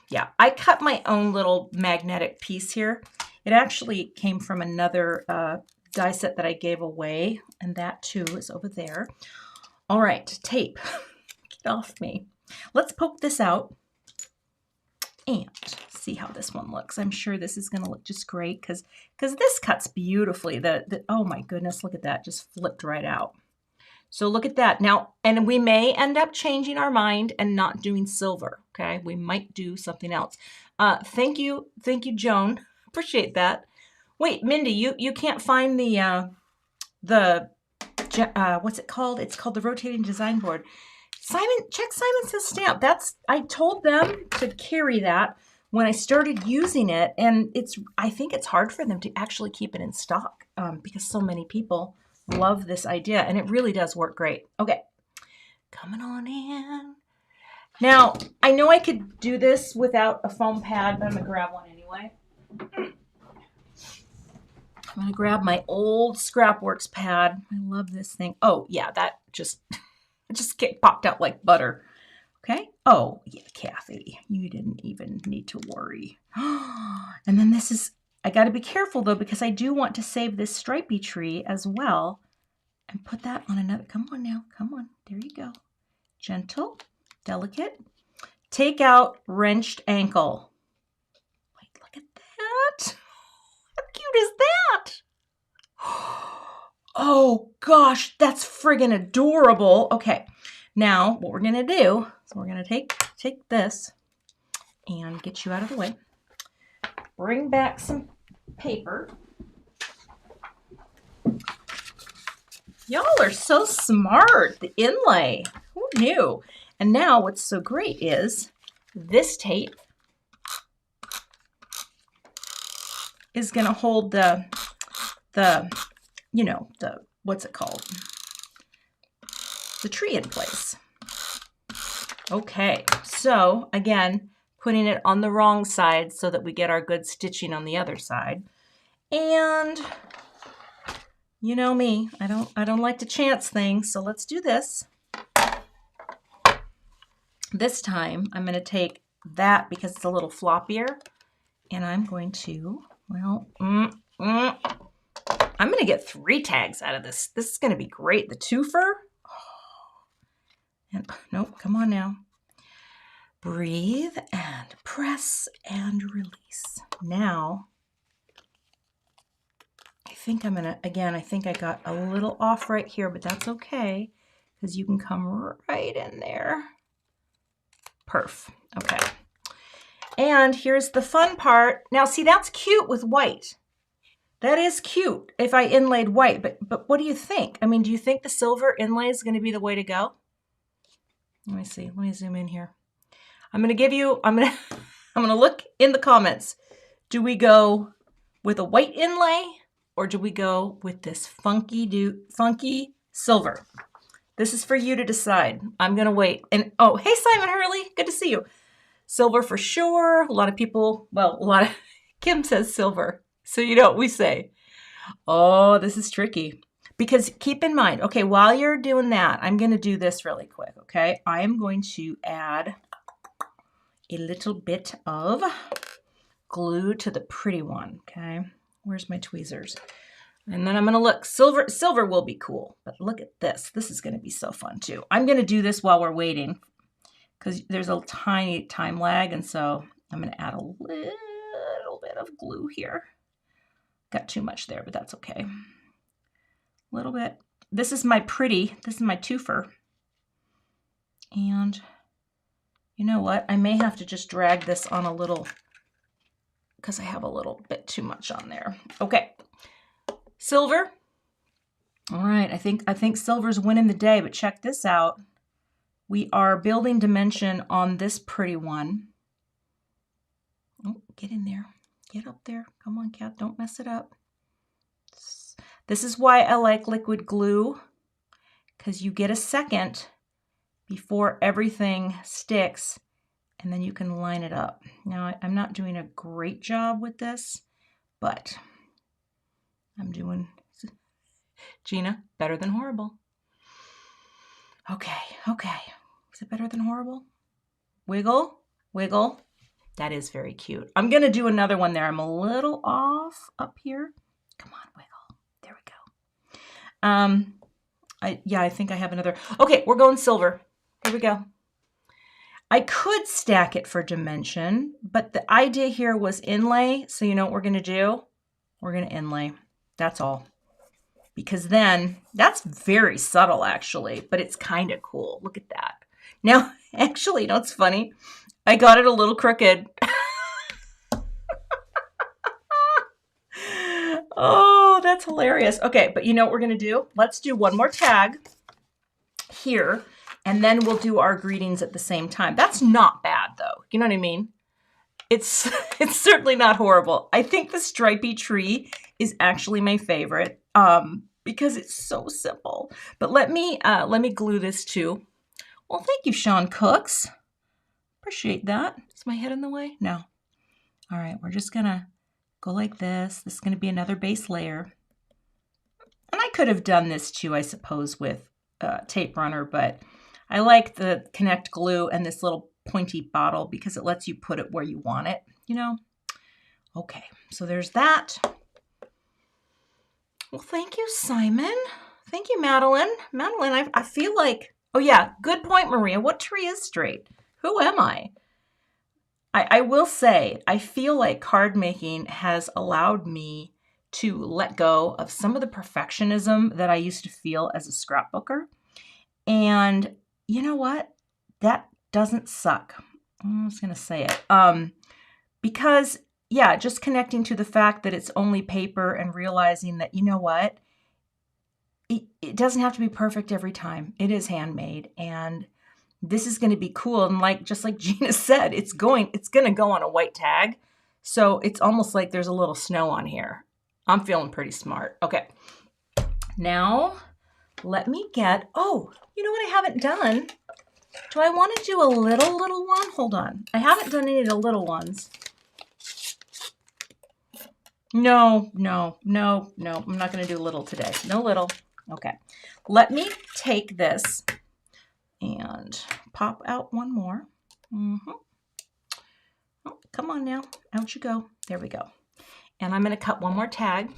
yeah, I cut my own little magnetic piece here. It actually came from another die set that I gave away, and that too is over there. All right, tape, get off me. Let's poke this out and see how this one looks. I'm sure this is gonna look just great because this cuts beautifully. Oh my goodness, look at that, just flipped right out. So look at that. Now, and we may end up changing our mind and not doing silver, okay? We might do something else. Thank you, Joan, appreciate that. Wait, Mindy, you can't find the what's it called? It's called the rotating design board. Simon, check Simon Says Stamp. I told them to carry that when I started using it, and I think it's hard for them to actually keep it in stock because so many people love this idea, and it really does work great. Okay, coming on in. Now, I know I could do this without a foam pad, but I'm gonna grab one anyway. I'm gonna grab my old Scrapworks pad. I love this thing. Oh yeah, that just popped out like butter. Okay. Oh yeah, Kathy, you didn't even need to worry. And then this is, I got to be careful though, because I do want to save this stripey tree as well and put that on another. Come on now, come on. There you go. Gentle, delicate. Take out wrenched ankle. Wait, look at that. How cute is that? Oh gosh, that's friggin' adorable. Okay, now what we're gonna do, so we're gonna take this and get you out of the way. Bring back some paper. Y'all are so smart, the inlay. Who knew? And now what's so great is this tape is gonna hold the what's it called? The tree in place. Okay, so again, putting it on the wrong side so that we get our good stitching on the other side. And you know me, I don't like to chance things, so let's do this. This time I'm going to take that because it's a little floppier, and I'm going to, well, I'm going to get 3 tags out of this. This is going to be great. The twofer. Oh. And nope, come on now. Breathe and press and release. Now, I think I'm going to, again, I think I got a little off right here, but that's okay because you can come right in there. Perf. Okay. And here's the fun part. Now, see, that's cute with white. That is cute if I inlaid white, but what do you think? I mean, do you think the silver inlay is going to be the way to go? Let me see. Let me zoom in here. I'm going to give you, I'm going to look in the comments. Do we go with a white inlay or do we go with this funky silver? This is for you to decide. I'm going to wait. And oh, hey, Simon Hurley, good to see you. Silver for sure. A lot of people, well, Kim says silver. So you know what we say. Oh, this is tricky. Because keep in mind, okay, while you're doing that, I'm going to do this really quick, okay? I am going to add a little bit of glue to the pretty one, okay? Where's my tweezers? And then I'm going to look. Silver will be cool, but look at this. This is going to be so fun too. I'm going to do this while we're waiting because there's a tiny time lag, and so I'm going to add a little bit of glue here. Got too much there, but that's okay. A little bit. This is my twofer. And you know what? I may have to just drag this on a little because I have a little bit too much on there. Okay. Silver. All right. I think silver's winning the day, but check this out. We are building dimension on this pretty one. Oh, get in there. Get up there. Come on, Cat. Don't mess it up. This is why I like liquid glue, because you get a second before everything sticks, and then you can line it up. Now, I'm not doing a great job with this, but I'm doing, Gina, better than horrible. Okay. Is it better than horrible? Wiggle, wiggle. That is very cute. I'm going to do another one there. I'm a little off up here. Come on, wiggle. There we go. I think I have another. Okay, we're going silver. Here we go. I could stack it for dimension, but the idea here was inlay. So you know what we're going to do? We're going to inlay. That's all. Because then, that's very subtle actually, but it's kind of cool. Look at that. Now, actually, you know what's funny? I got it a little crooked. Oh, that's hilarious. Okay, but you know what we're going to do? Let's do one more tag here, and then we'll do our greetings at the same time. That's not bad, though. You know what I mean? It's certainly not horrible. I think the stripy tree is actually my favorite because it's so simple. But let me glue this too. Well, thank you, Sean Cooks. Appreciate that. Is my head in the way? No. All right, we're just gonna go like this. This is gonna be another base layer. And I could have done this too, I suppose, with tape runner, but I like the Connect glue and this little pointy bottle because it lets you put it where you want it, you know? Okay, so there's that. Well, thank you, Simon. Thank you, Madeline. Madeline, I feel like, oh yeah, good point, Maria. What tree is straight? Who am I? I will say, I feel like card making has allowed me to let go of some of the perfectionism that I used to feel as a scrapbooker. And you know what? That doesn't suck. I'm just going to say it. Because, yeah, just connecting to the fact that it's only paper and realizing that, you know what? It doesn't have to be perfect every time. It is handmade. And this is going to be cool. And just like Gina said, it's going to go on a white tag. So it's almost like there's a little snow on here. I'm feeling pretty smart. Okay. Now let me get, oh, you know what I haven't done? Do I want to do a little one? Hold on. I haven't done any of the little ones. No. I'm not going to do little today. No little. Okay. Let me take this and pop out one more. Oh, come on now. Out you go. There we go. And I'm going to cut one more tag.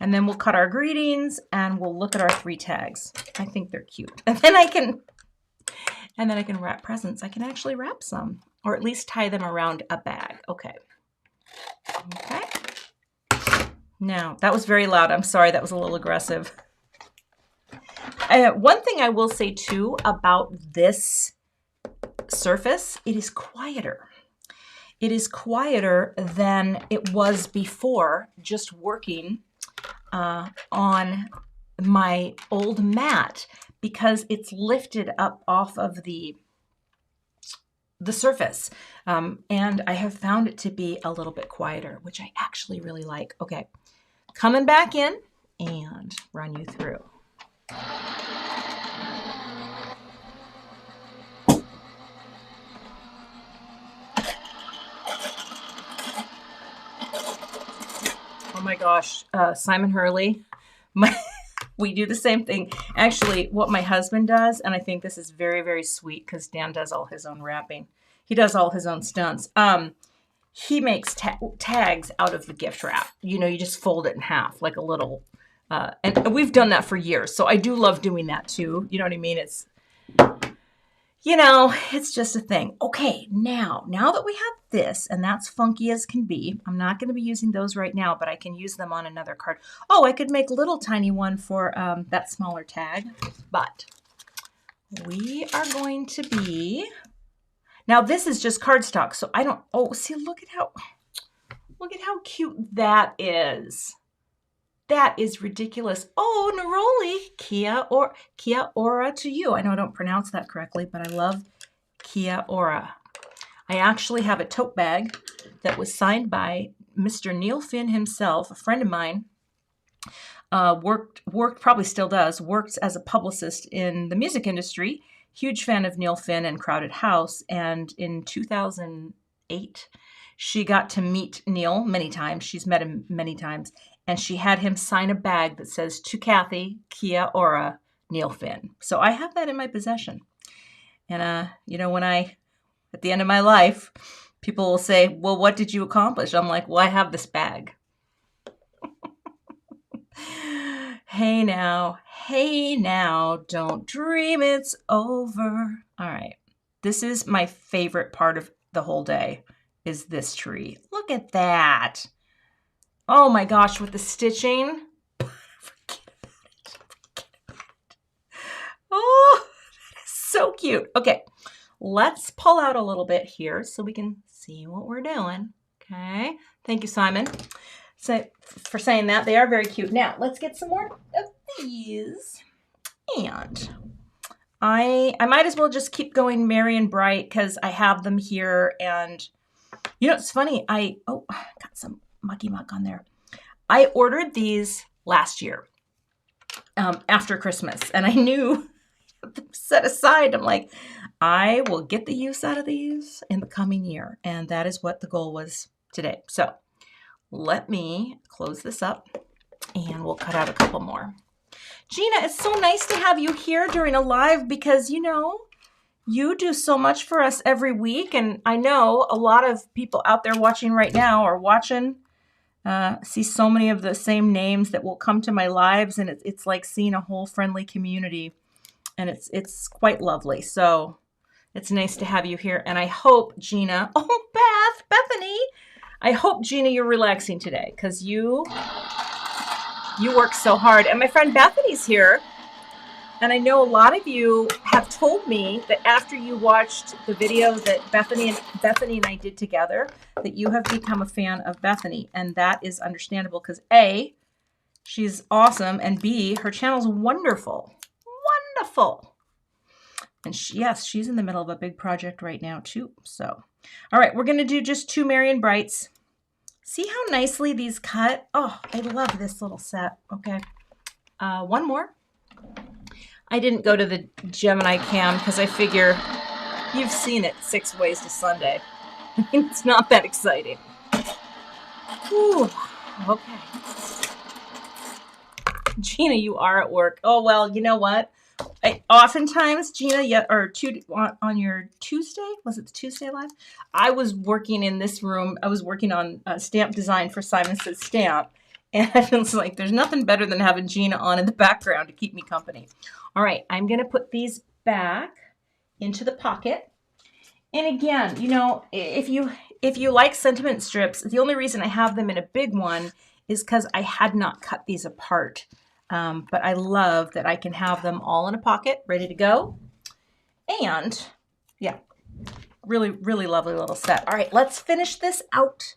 And then we'll cut our greetings and we'll look at our 3 tags. I think they're cute. And then I can wrap presents. I can actually wrap some, or at least tie them around a bag. Okay. Now, that was very loud. I'm sorry. That was a little aggressive. One thing I will say too about this surface, it is quieter. It is quieter than it was before just working on my old mat because it's lifted up off of the the surface. And I have found it to be a little bit quieter, which I actually really like. Okay, coming back in and run you through. Oh my gosh, Simon Hurley, we do the same thing. Actually, what my husband does, and I think this is very, very sweet because Dan does all his own wrapping. He does all his own stunts. He makes tags out of the gift wrap. You know, you just fold it in half like a little, and we've done that for years. So I do love doing that too. You know what I mean? It's, you know, it's just a thing. Okay, now that we have this, and that's funky as can be, I'm not going to be using those right now, but I can use them on another card. Oh, I could make a little tiny one for that smaller tag, but we are going to be, now this is just cardstock, so I don't, oh, see, look at how cute that is. That is ridiculous. Oh, Neroli, Kia ora to you. I know I don't pronounce that correctly, but I love Kia ora. I actually have a tote bag that was signed by Mr. Neil Finn himself, a friend of mine. Worked, probably still does, works as a publicist in the music industry. Huge fan of Neil Finn and Crowded House. And in 2008, she got to meet Neil many times. She's met him many times. And she had him sign a bag that says, "To Cathy, Kia ora, Neil Finn." So I have that in my possession. And, you know, when at the end of my life, people will say, "Well, what did you accomplish?" I'm like, "Well, I have this bag." Hey now, don't dream it's over. All right. This is my favorite part of the whole day, is this tree. Look at that. Oh my gosh, with the stitching. Forget about it. Oh, that is so cute. Okay, let's pull out a little bit here so we can see what we're doing. Okay, thank you, Simon, for saying that. They are very cute. Now, let's get some more of these. And I might as well just keep going merry and bright because I have them here. And, you know, it's funny. I got some mucky muck on there. I ordered these last year after Christmas, and I knew them set aside. I'm like, I will get the use out of these in the coming year, and that is what the goal was today. So let me close this up, and we'll cut out a couple more. Gina, it's so nice to have you here during a live because, you know, you do so much for us every week, and I know a lot of people out there watching right now are watching, see so many of the same names that will come to my lives, and it's like seeing a whole friendly community, and it's quite lovely. So it's nice to have you here, and I hope, Gina, Bethany, I hope, Gina, you're relaxing today because you work so hard, and my friend Bethany's here. And I know a lot of you have told me that after you watched the video that Bethany and I did together, that you have become a fan of Bethany. And that is understandable because A, she's awesome, and B, her channel's wonderful. Wonderful. And yes, she's in the middle of a big project right now too. So, all right, we're going to do just 2 Merry and Brights. See how nicely these cut? Oh, I love this little set. Okay. One more. I didn't go to the Gemini cam because I figure you've seen it 6 ways to Sunday. It's not that exciting. Whew. Okay. Gina, you are at work. Oh, well, you know what? Oftentimes, Gina, on your Tuesday, was it the Tuesday live? I was working in this room. I was working on stamp design for Simon Says Stamp. And I was like, there's nothing better than having Gina on in the background to keep me company. All right, I'm going to put these back into the pocket. And again, you know, if you like sentiment strips, the only reason I have them in a big one is because I had not cut these apart. But I love that I can have them all in a pocket, ready to go. And yeah, really, really lovely little set. All right, let's finish this out.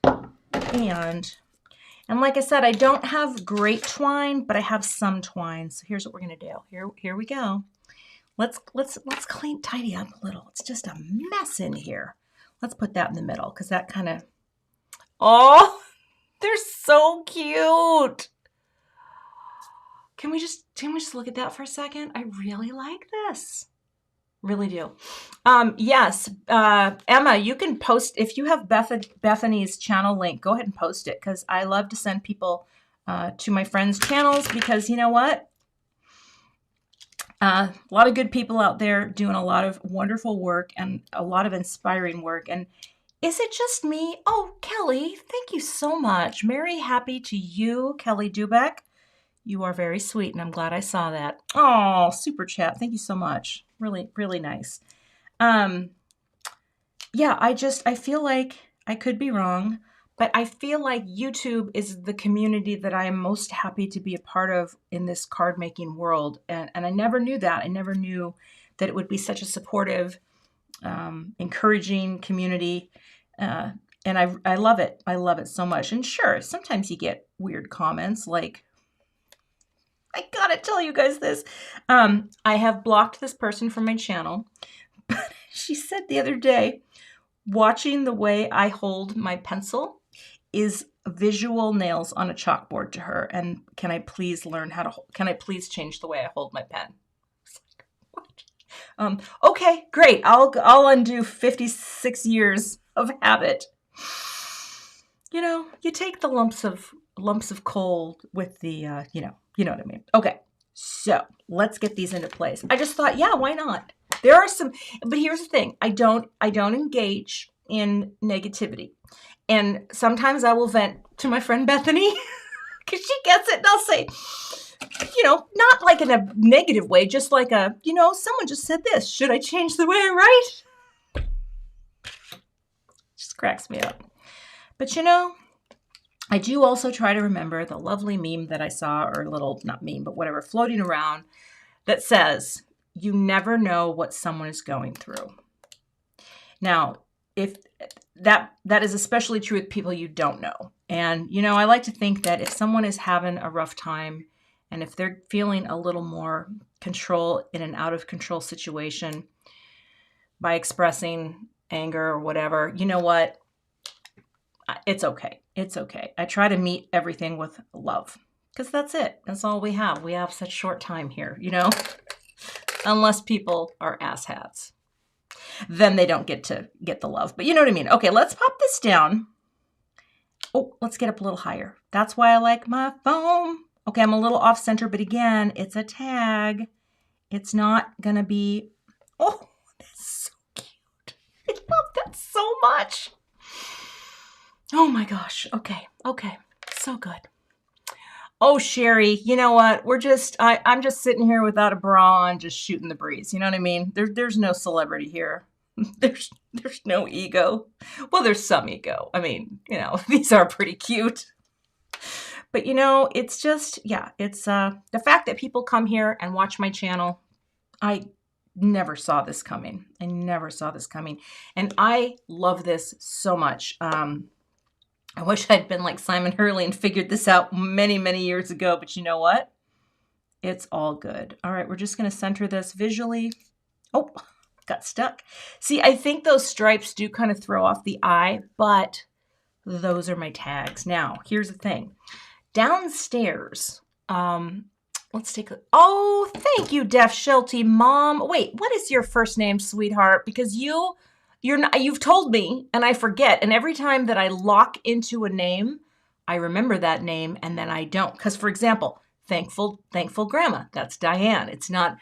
And like I said, I don't have great twine, but I have some twine. So here's what we're going to do. Here we go. Let's tidy up a little. It's just a mess in here. Let's put that in the middle because that kind of, oh, they're so cute. Can we just look at that for a second? I really like this. Really do. Yes, Emma, you can post, if you have Bethany's channel link, go ahead and post it because I love to send people to my friends' channels because you know what? A lot of good people out there doing a lot of wonderful work and a lot of inspiring work. And is it just me? Oh, Kelly, thank you so much. Merry happy to you, Kelly Dubeck. You are very sweet, and I'm glad I saw that. Oh, super chat. Thank you so much. Really, really nice. Yeah, I feel like I could be wrong, but I feel like YouTube is the community that I am most happy to be a part of in this card making world. And I never knew that. I never knew that it would be such a supportive, encouraging community. And I love it. I love it so much. And sure, sometimes you get weird comments like, I gotta tell you guys this. I have blocked this person from my channel, but she said the other day, watching the way I hold my pencil is visual nails on a chalkboard to her. And can I please learn how to, can I please change the way I hold my pen? What? Okay, great. I'll undo 56 years of habit. You know, you take the lumps of coal with the, you know what I mean. Okay, so let's get these into place. I just thought, yeah, why not? There are some, but here's the thing. I don't engage in negativity. And sometimes I will vent to my friend Bethany because she gets it. And I'll say, you know, not like in a negative way, just like a, you know, someone just said this. Should I change the way I write? Just cracks me up. But you know, I do also try to remember the lovely meme that I saw, or little, not meme, but whatever, floating around that says, you never know what someone is going through. Now, if that is especially true with people you don't know. And, you know, I like to think that if someone is having a rough time and if they're feeling a little more control in an out of control situation by expressing anger or whatever, you know what? It's okay. It's okay. I try to meet everything with love because that's it. That's all we have. We have such short time here, you know, unless people are asshats. Then they don't get to get the love. But you know what I mean? Okay, let's pop this down. Oh, let's get up a little higher. That's why I like my foam. Okay, I'm a little off center, but again, it's a tag. It's not going to be, oh, that's so cute. I love that so much. Oh my gosh. Okay. Okay. So good. Oh, Sherry, you know what? I'm just sitting here without a bra on, just shooting the breeze. You know what I mean? There's no celebrity here. There's no ego. Well, there's some ego. I mean, you know, these are pretty cute. But you know, it's just, yeah, it's the fact that people come here and watch my channel. I never saw this coming. I never saw this coming. And I love this so much. I wish I'd been like Simon Hurley and figured this out many, many years ago, but you know what? It's all good. All right, we're just going to center this visually. Oh, got stuck. See, I think those stripes do kind of throw off the eye, but those are my tags. Now, here's the thing. Downstairs, let's take a, oh, thank you, Def Shelty Mom. Wait, what is your first name, sweetheart? Because you've told me and I forget. And every time that I lock into a name, I remember that name and then I don't. Because for example, thankful grandma, that's Diane. It's not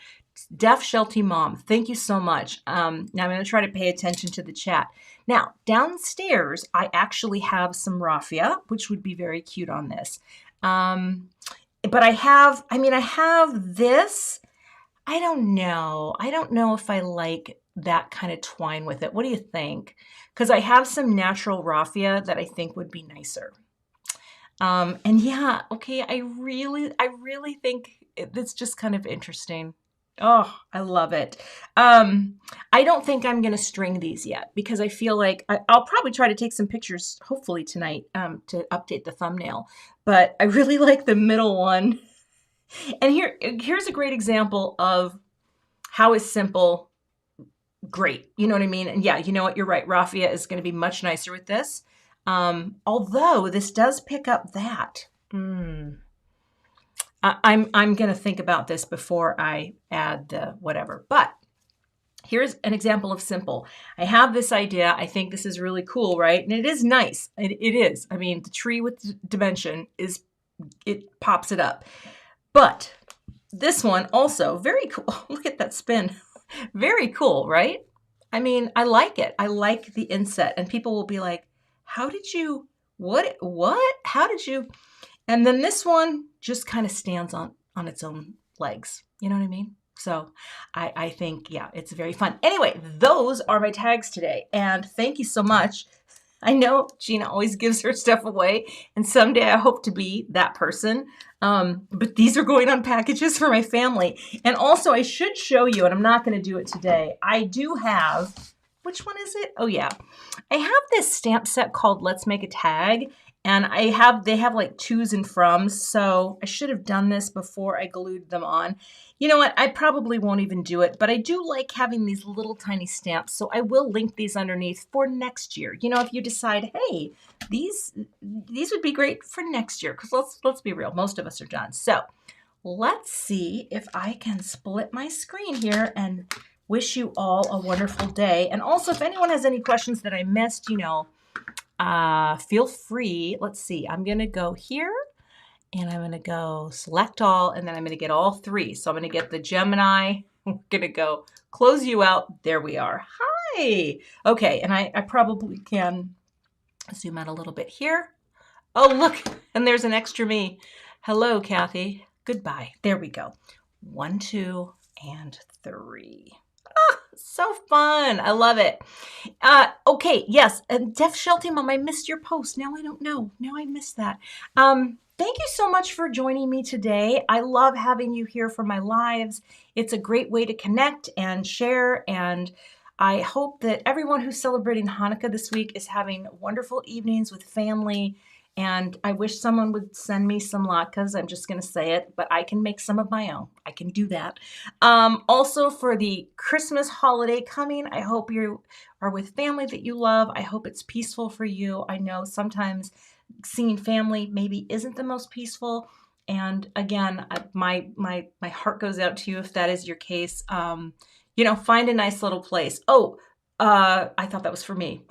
Def Shelty Mom. Thank you so much. Now I'm going to try to pay attention to the chat. Now downstairs, I actually have some raffia, which would be very cute on this. But I have this. I don't know if I like that kind of twine with it. What do you think? Because I have some natural raffia that I think would be nicer. And yeah, okay, I really think it's just kind of interesting. Oh, I love it. I don't think I'm going to string these yet because I feel like I'll probably try to take some pictures, hopefully tonight, to update the thumbnail. But I really like the middle one. And here's a great example of how is simple great? You know what I mean? And yeah, you know what? You're right. Raffia is going to be much nicer with this. Although this does pick up that. I'm going to think about this before I add the whatever. But here's an example of simple. I have this idea. I think this is really cool, right? And it is nice. It is. I mean, the tree with dimension it pops it up. But this one also very cool. Look at that spin. Very cool, right? I mean, I like it. I like the inset. And people will be like, how did you, what, how did you? And then this one just kind of stands on its own legs. You know what I mean? So I think, yeah, it's very fun. Anyway, those are my tags today. And thank you so much. I know Gina always gives her stuff away, and someday I hope to be that person. But these are going on packages for my family. And also I should show you, and I'm not going to do it today. I do have, which one is it? Oh yeah. I have this stamp set called Let's Make a Tag. And they have like to's and froms. So I should have done this before I glued them on. You know what? I probably won't even do it, but I do like having these little tiny stamps. So I will link these underneath for next year. You know, if you decide, hey, these would be great for next year, because let's be real, most of us are done. So let's see if I can split my screen here and wish you all a wonderful day. And also, if anyone has any questions that I missed, you know, feel free. Let's see. I'm going to go here and I'm going to go select all, and then I'm going to get all three. So I'm going to get the Gemini. We're going to go close you out. There we are. Hi. Okay. And I probably can zoom out a little bit here. Oh, look. And there's an extra me. Hello, Cathy. Goodbye. There we go. 1, 2, and 3. So fun. I love it. Okay. Yes. And Def Shelty Mom, I missed your post. Now I don't know. Now I missed that. Thank you so much for joining me today. I love having you here for my lives. It's a great way to connect and share. And I hope that everyone who's celebrating Hanukkah this week is having wonderful evenings with family. And I wish someone would send me some latkes. I'm just going to say it, but I can make some of my own. I can do that. Also, for the Christmas holiday coming, I hope you are with family that you love. I hope it's peaceful for you. I know sometimes seeing family maybe isn't the most peaceful. And again, my heart goes out to you if that is your case. You know, find a nice little place. Oh, I thought that was for me.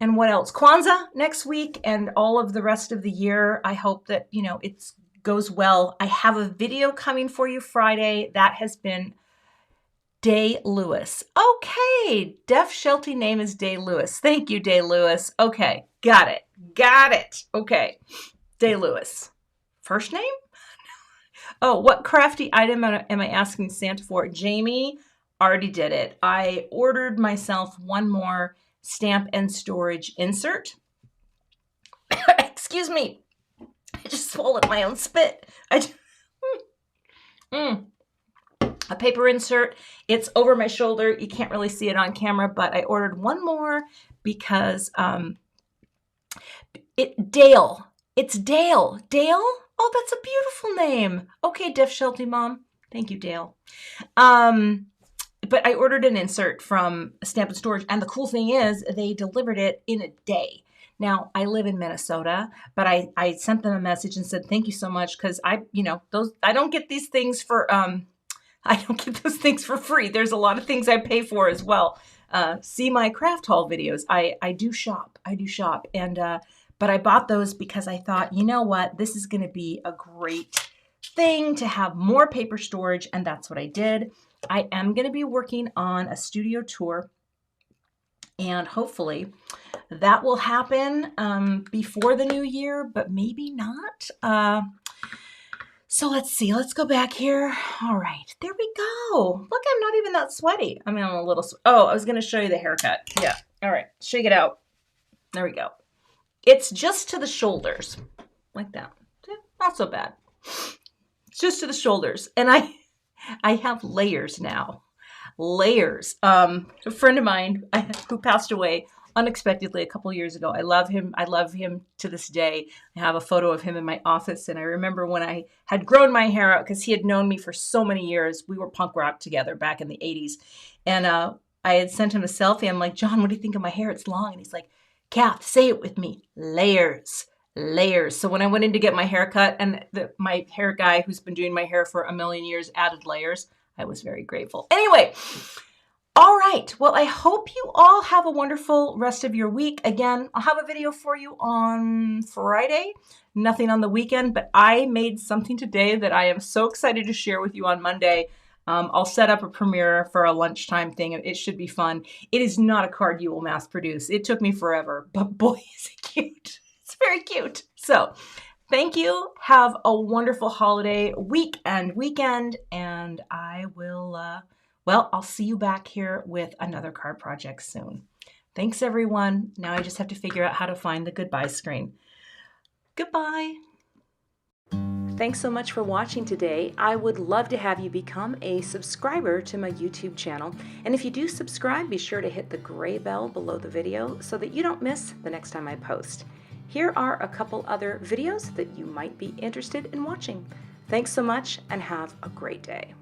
And what else? Kwanzaa next week and all of the rest of the year. I hope that, you know, it goes well. I have a video coming for you Friday. That has been Day Lewis. Okay. Def Shelty name is Day Lewis. Thank you, Day Lewis. Okay. Got it. Got it. Okay. Day Lewis. First name? Oh, what crafty item am I asking Santa for? Jamie already did it. I ordered myself one more stamp and storage insert. Excuse me. I just swallowed my own spit. A paper insert. It's over my shoulder. You can't really see it on camera, but I ordered one more because Dale. It's Dale. Dale? Oh, that's a beautiful name. Okay, Def Shelty Mom. Thank you, Dale. But I ordered an insert from Stamp and Storage, and the cool thing is they delivered it in a day. Now, I live in Minnesota, but I sent them a message and said, thank you so much, because I don't get these things for, I don't get those things for free. There's a lot of things I pay for as well. See my craft haul videos. I do shop. And, but I bought those because I thought, you know what, this is going to be a great thing to have more paper storage, and that's what I did. I am going to be working on a studio tour, and hopefully that will happen before the new year, but maybe not. So let's see. Let's go back here. All right. There we go. Look, I'm not even that sweaty. I mean, I'm a little oh, I was going to show you the haircut. Yeah. All right. Shake it out. There we go. It's just to the shoulders. Like that. Yeah, not so bad. It's just to the shoulders. And I have layers now. Layers. A friend of mine who passed away unexpectedly a couple years ago. I love him. I love him to this day. I have a photo of him in my office, and I remember when I had grown my hair out, because he had known me for so many years. We were punk rock together back in the 80s. And I had sent him a selfie. I'm like, John, what do you think of my hair? It's long. And he's like, Kath, say it with me. Layers. Layers. So when I went in to get my hair cut, and my hair guy who's been doing my hair for a million years added layers, I was very grateful. Anyway, all right. Well, I hope you all have a wonderful rest of your week. Again, I'll have a video for you on Friday. Nothing on the weekend, but I made something today that I am so excited to share with you on Monday. I'll set up a premiere for a lunchtime thing. It should be fun. It is not a card you will mass produce. It took me forever, but boy, is it cute. It's very cute. So thank you. Have a wonderful holiday week and weekend, and I will... well, I'll see you back here with another card project soon. Thanks, everyone. Now I just have to figure out how to find the goodbye screen. Goodbye. Thanks so much for watching today. I would love to have you become a subscriber to my YouTube channel. And if you do subscribe, be sure to hit the gray bell below the video so that you don't miss the next time I post. Here are a couple other videos that you might be interested in watching. Thanks so much and have a great day.